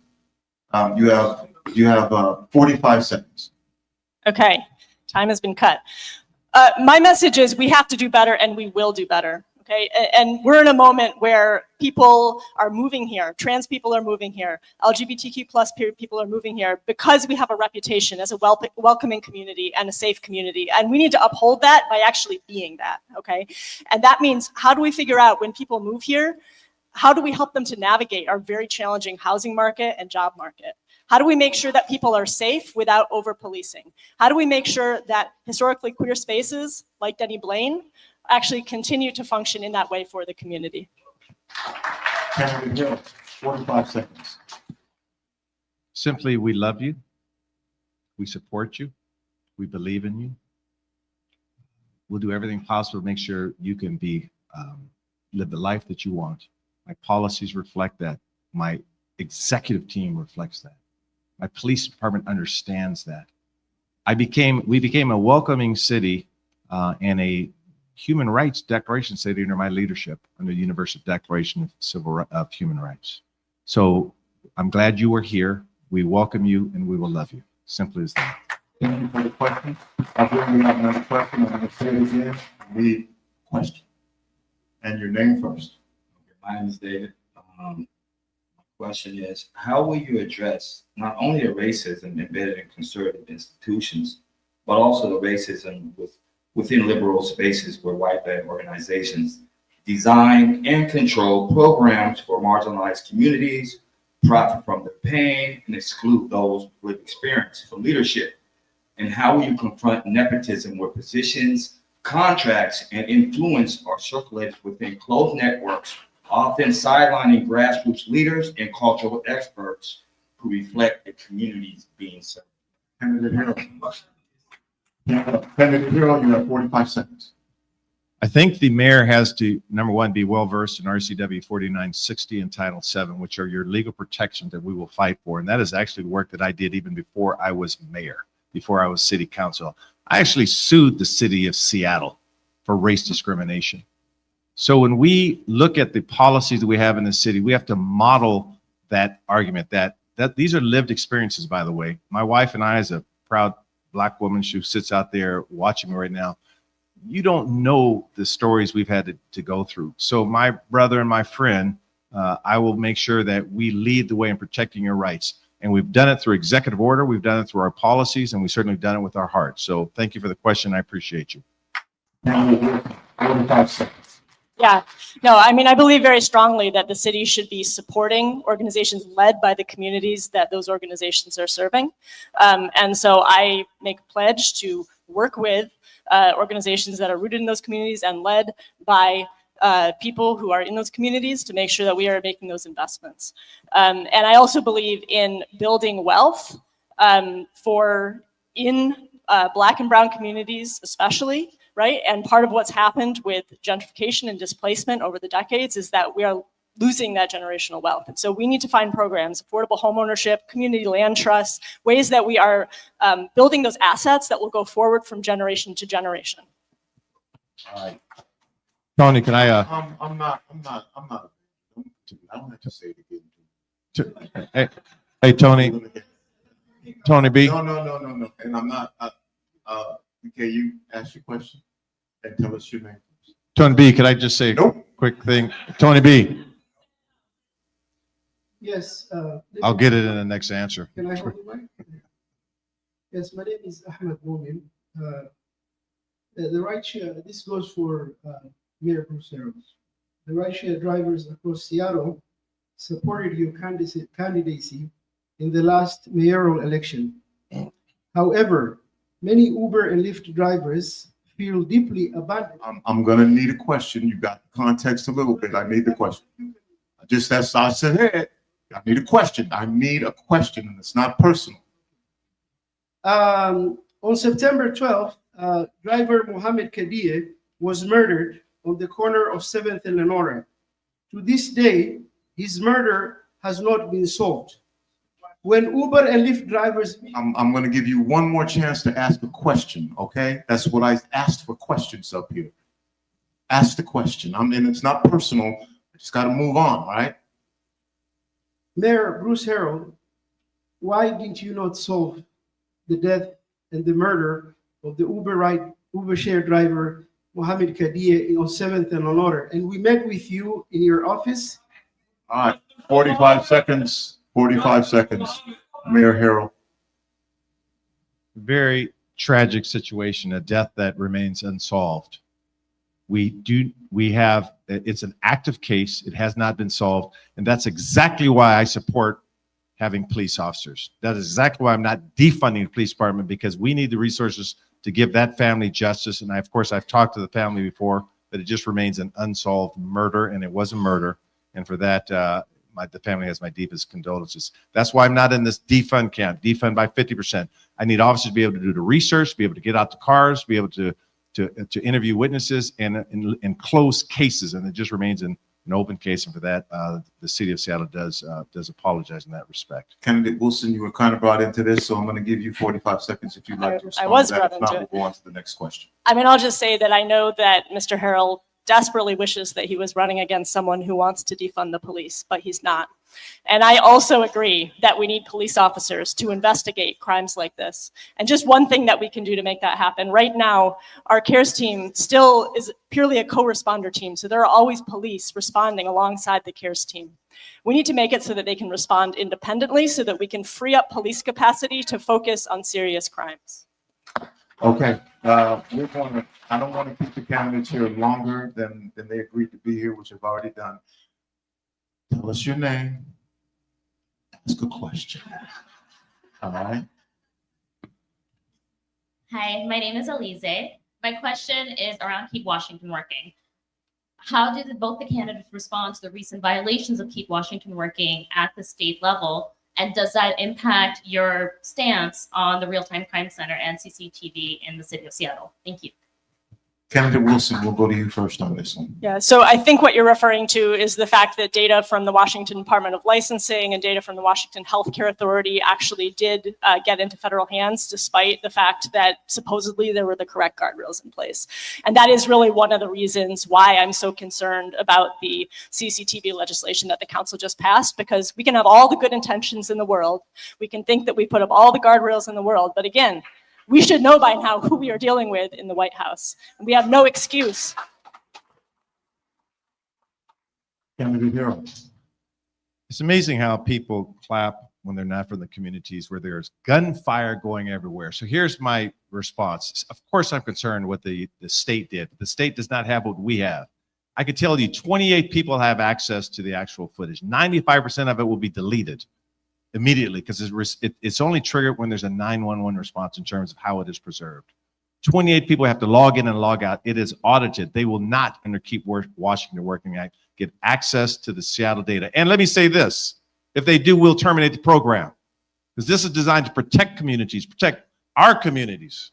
Speaker 1: you have 45 seconds.
Speaker 6: Okay, time has been cut. My message is we have to do better and we will do better. Okay, and we're in a moment where people are moving here, trans people are moving here, LGBTQ plus people are moving here because we have a reputation as a welcoming community and a safe community. And we need to uphold that by actually being that, okay? And that means, how do we figure out when people move here, how do we help them to navigate our very challenging housing market and job market? How do we make sure that people are safe without over-policing? How do we make sure that historically queer spaces like Denny Blaine actually continue to function in that way for the community?
Speaker 1: Candidate Hill, 45 seconds.
Speaker 5: Simply, we love you. We support you. We believe in you. We'll do everything possible to make sure you can live the life that you want. My policies reflect that. My executive team reflects that. My police department understands that. We became a welcoming city and a human rights declaration city under my leadership, under the Universal Declaration of Human Rights. So I'm glad you were here. We welcome you and we will love you. Simple as that.
Speaker 1: Thank you for the question. I believe we have another question. I'm going to say it again. The question. And your name first.
Speaker 15: My name is David. My question is, how will you address not only the racism embedded in conservative institutions, but also the racism within liberal spaces where white-led organizations design and control programs for marginalized communities, profit from their pain, and exclude those with experience from leadership? And how will you confront nepotism where positions, contracts, and influence are circulated within closed networks, often sidelining grassroots leaders and cultural experts who reflect the communities being served?
Speaker 1: Candidate Hill, you have 45 seconds.
Speaker 5: I think the mayor has to, number one, be well-versed in RCW 4960 and Title VII, which are your legal protections that we will fight for. And that is actually work that I did even before I was mayor, before I was city council. I actually sued the city of Seattle for race discrimination. So when we look at the policies that we have in the city, we have to model that argument that these are lived experiences, by the way. My wife and I, as a proud Black woman who sits out there watching me right now, you don't know the stories we've had to go through. So my brother and my friend, I will make sure that we lead the way in protecting your rights. And we've done it through executive order, we've done it through our policies, and we certainly done it with our hearts. So thank you for the question. I appreciate you.
Speaker 1: 45 seconds.
Speaker 6: Yeah, no, I mean, I believe very strongly that the city should be supporting organizations led by the communities that those organizations are serving. And so I make a pledge to work with organizations that are rooted in those communities and led by people who are in those communities to make sure that we are making those investments. And I also believe in building wealth in Black and brown communities especially, right? And part of what's happened with gentrification and displacement over the decades is that we are losing that generational wealth. And so we need to find programs, affordable homeownership, community land trusts, ways that we are building those assets that will go forward from generation to generation.
Speaker 1: All right.
Speaker 5: Tony, can I?
Speaker 1: I'm not. I don't have to say it again.
Speaker 5: Hey, Tony. Tony B.
Speaker 1: No. And I'm not. Okay, you ask your question and tell us your name first.
Speaker 5: Tony B, could I just say a quick thing? Tony B,
Speaker 16: Yes.
Speaker 5: I'll get it in the next answer.
Speaker 16: Can I hold the mic? Yes, my name is Ahmed Momin. The rideshare, this goes for Mayor Bruce Harrell. The rideshare drivers across Seattle supported your candidacy in the last mayoral election. However, many Uber and Lyft drivers feel deeply abandoned.
Speaker 1: I'm gonna need a question. You got the context a little bit. I need the question. That's I said, hey, I need a question. I need a question, and it's not personal.
Speaker 16: On September 12th, driver Mohammed Kadie was murdered on the corner of 7th and Lenora. To this day, his murder has not been solved. When Uber and Lyft drivers...
Speaker 1: I'm going to give you one more chance to ask a question, okay? That's what I asked for, questions up here. Ask the question. And it's not personal. I just got to move on, right?
Speaker 16: Mayor Bruce Harrell, why didn't you not solve the death and the murder of the Uber share driver Mohammed Kadie on 7th and Lenora? And we met with you in your office.
Speaker 1: All right, 45 seconds. 45 seconds. Mayor Harrell.
Speaker 5: Very tragic situation, a death that remains unsolved. It's an active case. It has not been solved. And that's exactly why I support having police officers. That is exactly why I'm not defunding the police department, because we need the resources to give that family justice. And of course, I've talked to the family before, but it just remains an unsolved murder, and it was a murder. And for that, the family has my deepest condolences. That's why I'm not in this defund camp, defund by 50%. I need officers to be able to do the research, be able to get out the cars, be able to interview witnesses and close cases. And it just remains an open case. And for that, the city of Seattle does apologize in that respect.
Speaker 1: Candidate Wilson, you were kind of brought into this, so I'm going to give you 45 seconds if you'd like to respond.
Speaker 6: I was
Speaker 1: to that.
Speaker 6: brought
Speaker 1: If not,
Speaker 6: into it.
Speaker 1: we'll go on to the next question.
Speaker 6: I mean, I'll just say that I know that Mr. Harrell desperately wishes that he was running against someone who wants to defund the police, but he's not. And I also agree that we need police officers to investigate crimes like this. And just one thing that we can do to make that happen. Right now, our CARES team still is purely a co-responder team. So there are always police responding alongside the CARES team. We need to make it so that they can respond independently so that we can free up police capacity to focus on serious crimes.
Speaker 1: Okay, I don't want to keep the candidates here longer than they agreed to be here, which I've already done. Tell us your name. Ask a question. All right.
Speaker 17: Hi, my name is Alize. My question is around Keep Washington Working. How did both the candidates respond to the recent violations of Keep Washington Working at the state level? And does that impact your stance on the Real-Time Crime Center and CCTV in the city of Seattle? Thank you.
Speaker 1: Candidate Wilson, we'll go to you first on this one.
Speaker 6: Yeah, so I think what you're referring to is the fact that data from the Washington Department of Licensing and data from the Washington Healthcare Authority actually did get into federal hands, despite the fact that supposedly there were the correct guardrails in place. And that is really one of the reasons why I'm so concerned about the CCTV legislation that the council just passed, because we can have all the good intentions in the world. We can think that we put up all the guardrails in the world, but again, we should know by now who we are dealing with in the White House. And we have no excuse.
Speaker 1: Candidate Harrell.
Speaker 5: It's amazing how people clap when they're not from the communities where there's gunfire going everywhere. So here's my response. Of course, I'm concerned what the state did. The state does not have what we have. I could tell you 28 people have access to the actual footage. 95% of it will be deleted immediately, because it's only triggered when there's a 911 response in terms of how it is preserved. 28 people have to log in and log out. It is audited. They will not, under Keep Washington Working Act, get access to the Seattle data. And let me say this, if they do, we'll terminate the program, because this is designed to protect communities, protect our communities.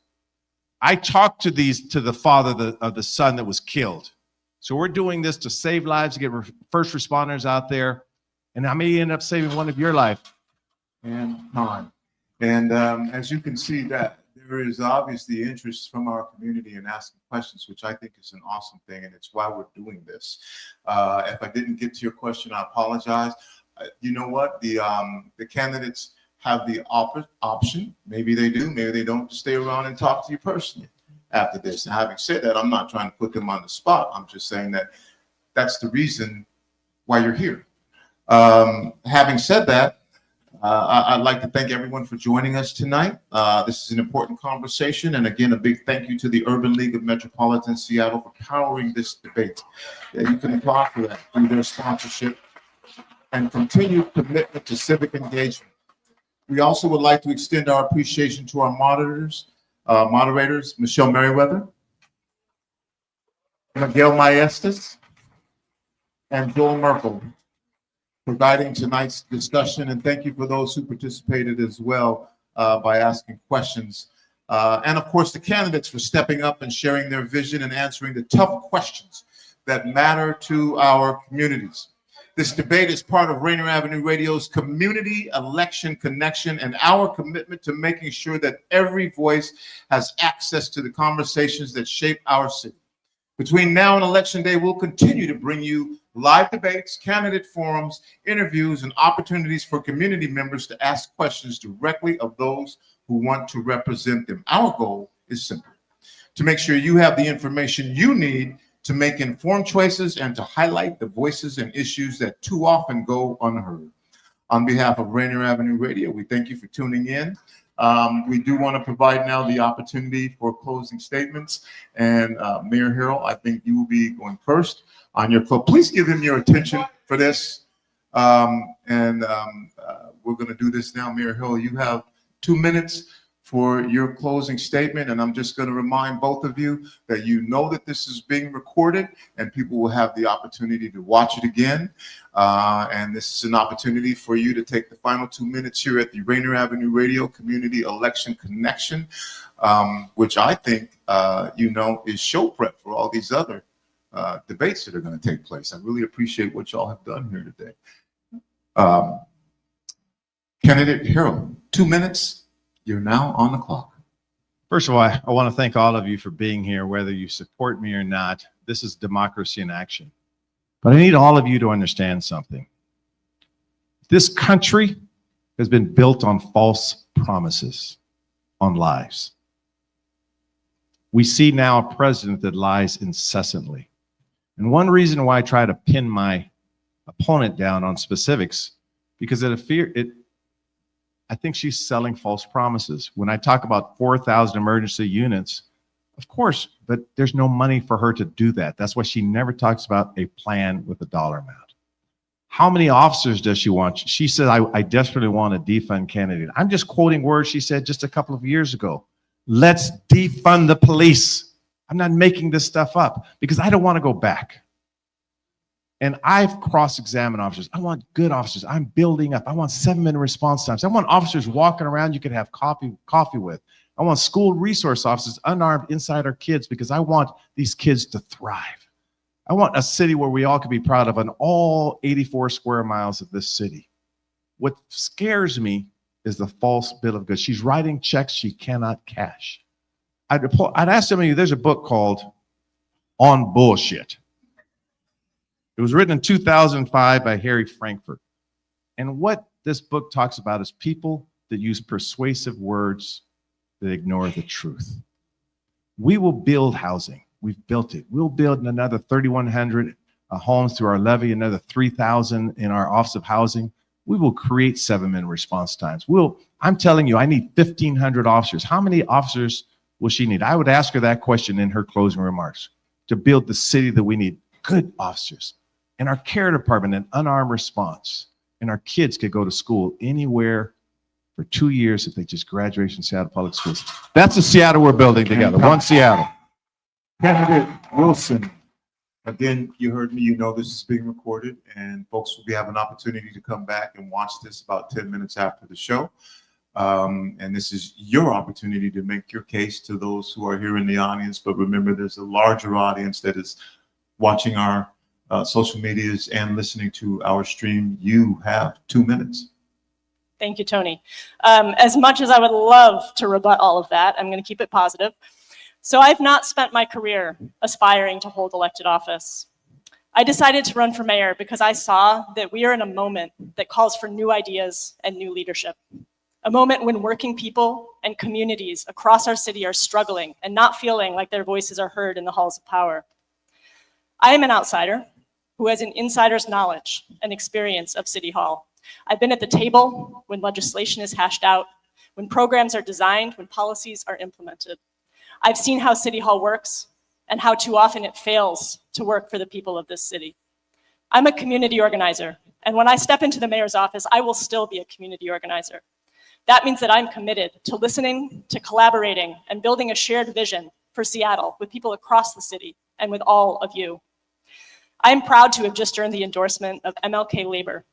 Speaker 5: I talked to the father of the son that was killed. So we're doing this to save lives, to get first responders out there, and I may end up saving one of your life.
Speaker 1: And time. And as you can see, that there is obviously interest from our community in asking questions, which I think is an awesome thing, and it's why we're doing this. If I didn't get to your question, I apologize. You know what? The candidates have the option. Maybe they do, maybe they don't, to stay around and talk to you personally. after this. And having said that, I'm not trying to put them on the spot. I'm just saying that that's the reason why you're here. Having said that, I'd like to thank everyone for joining us tonight. This is an important conversation. And again, a big thank you to the Urban League of Metropolitan Seattle for powering this debate. Yeah, you can applaud for that through their sponsorship and continued commitment to civic engagement. We also would like to extend our appreciation to our moderators, Michelle Merriweather, Miguel Maestas, and Joel Merkel, for guiding tonight's discussion. And thank you for those who participated as well by asking questions. And of course, the candidates for stepping up and sharing their vision and answering the tough questions that matter to our communities. This debate is part of Rainier Avenue Radio's Community Election Connection and our commitment to making sure that every voice has access to the conversations that shape our city. Between now and Election Day, we'll continue to bring you live debates, candidate forums, interviews, and opportunities for community members to ask questions directly of those who want to represent them. Our goal is simple: to make sure you have the information you need to make informed choices and to highlight the voices and issues that too often go unheard. On behalf of Rainier Avenue Radio, we thank you for tuning in. We do want to provide now the opportunity for closing statements. And Mayor Harrell, I think you will be going first on your close. Please give him your attention for this. We're going to do this now. Mayor Harrell, you have 2 minutes for your closing statement. And I'm just going to remind both of you that you know that this is being recorded and people will have the opportunity to watch it again. And this is an opportunity for you to take the final 2 minutes here at the Rainier Avenue Radio Community Election Connection, which I think, is show prep for all these other debates that are going to take place. I really appreciate what y'all have done here today. Candidate Harrell, 2 minutes. You're now on the clock.
Speaker 5: First of all, I want to thank all of you for being here, whether you support me or not. This is democracy in action. But I need all of you to understand something. This country has been built on false promises, on lies. We see now a president that lies incessantly. And one reason why I try to pin my opponent down on specifics, because I think she's selling false promises. When I talk about 4,000 emergency units, of course, but there's no money for her to do that. That's why she never talks about a plan with a dollar amount. How many officers does she want? She said, I desperately want a defund candidate. I'm just quoting words she said just a couple of years ago. Let's defund the police. I'm not making this stuff up because I don't want to go back. And I've cross-examined officers. I want good officers. I'm building up. I want 7-minute response times. I want officers walking around you can have coffee with. I want school resource officers unarmed inside our kids because I want these kids to thrive. I want a city where we all can be proud of on all 84 square miles of this city. What scares me is the false bill of goods. She's writing checks she cannot cash. I'd ask some of you, there's a book called On Bullshit. It was written in 2005 by Harry Frankfurt. And what this book talks about is people that use persuasive words that ignore the truth. We will build housing. We've built it. We'll build another 3,100 homes through our levy, another 3,000 in our Office of Housing. We will create 7-minute response times. I'm telling you, I need 1,500 officers. How many officers will she need? I would ask her that question in her closing remarks to build the city that we need. Good officers. And our care department, an unarmed response. And our kids could go to school anywhere for 2 years if they just graduate from Seattle Public Schools. That's the Seattle we're building together, one Seattle.
Speaker 1: Candidate Wilson, again, you heard me, you know this is being recorded, and folks will have an opportunity to come back and watch this about 10 minutes after the show. And this is your opportunity to make your case to those who are here in the audience. But remember, there's a larger audience that is watching our social medias and listening to our stream. You have 2 minutes.
Speaker 6: Thank you, Tony. As much as I would love to rebut all of that, I'm going to keep it positive. So I've not spent my career aspiring to hold elected office. I decided to run for mayor because I saw that we are in a moment that calls for new ideas and new leadership. a moment when working people and communities across our city are struggling and not feeling like their voices are heard in the halls of power. I am an outsider who has an insider's knowledge and experience of City Hall. I've been at the table when legislation is hashed out, when programs are designed, when policies are implemented. I've seen how City Hall works and how too often it fails to work for the people of this city. I'm a community organizer, and when I step into the mayor's office, I will still be a community organizer. That means that I'm committed to listening, to collaborating, and building a shared vision for Seattle with people across the city and with all of you. I'm proud to have just earned the endorsement of MLK Labor,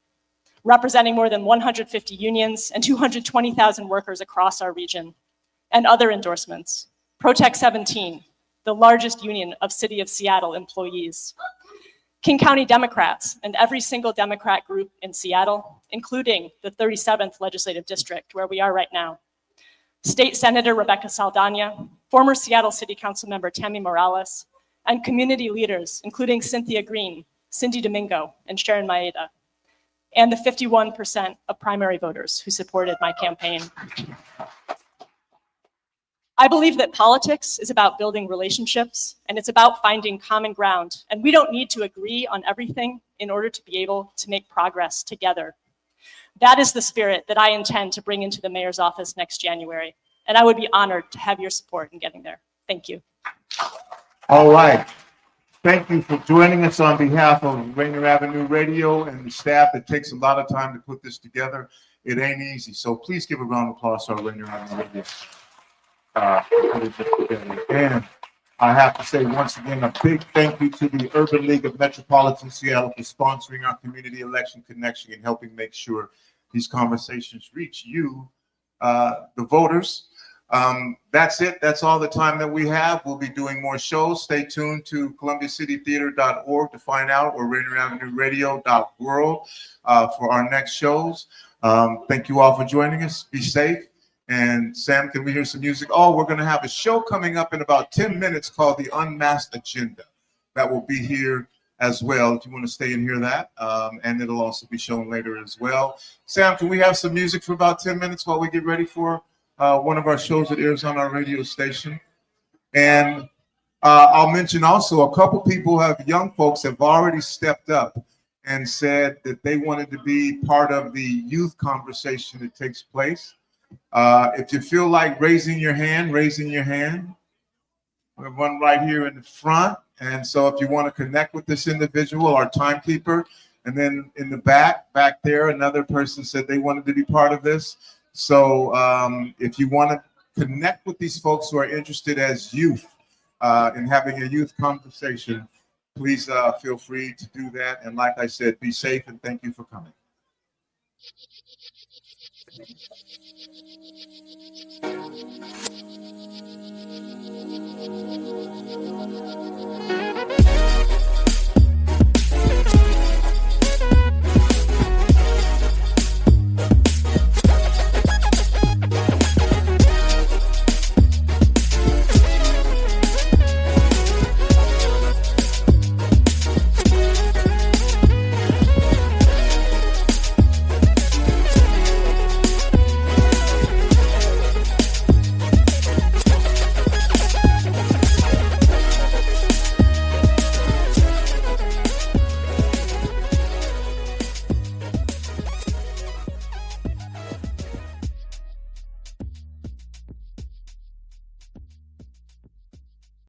Speaker 6: representing more than 150 unions and 220,000 workers across our region, and other endorsements. Protect 17, the largest union of City of Seattle employees. King County Democrats and every single Democrat group in Seattle, including the 37th Legislative District, where we are right now. State Senator Rebecca Saldana, former Seattle City Council member Tammy Morales, and community leaders, including Cynthia Green, Cindy Domingo, and Sharon Maeda, and the 51% of primary voters who supported my campaign. I believe that politics is about building relationships, and it's about finding common ground, and we don't need to agree on everything in order to be able to make progress together. That is the spirit that I intend to bring into the mayor's office next January, and I would be honored to have your support in getting there. Thank you.
Speaker 1: All right. Thank you for joining us on behalf of Rainier Avenue Radio and the staff. It takes a lot of time to put this together. It ain't easy. So please give a round of applause to our Rainier Avenue Radio. And I have to say once again, a big thank you to the Urban League of Metropolitan Seattle for sponsoring our community election connection and helping make sure these conversations reach you, the voters. That's it. That's all the time that we have. We'll be doing more shows. Stay tuned to ColumbiaCityTheater.org to find out, or RainierAvenueRadio.world for our next shows. Thank you all for joining us. Be safe. And Sam, can we hear some music? Oh, we're going to have a show coming up in about 10 minutes called The Unmasked Agenda. That will be here as well if you want to stay and hear that. And it'll also be shown later as well. Sam, can we have some music for about 10 minutes while we get ready for one of our shows that airs on our radio station? And I'll mention also a couple people young folks have already stepped up and said that they wanted to be part of the youth conversation that takes place. If you feel like raising your hand, we have one right here in the front. And so if you want to connect with this individual, our timekeeper, and then in the back there, another person said they wanted to be part of this. So if you want to connect with these folks who are interested as youth in having a youth conversation, please feel free to do that. And like I said, be safe and thank you for coming.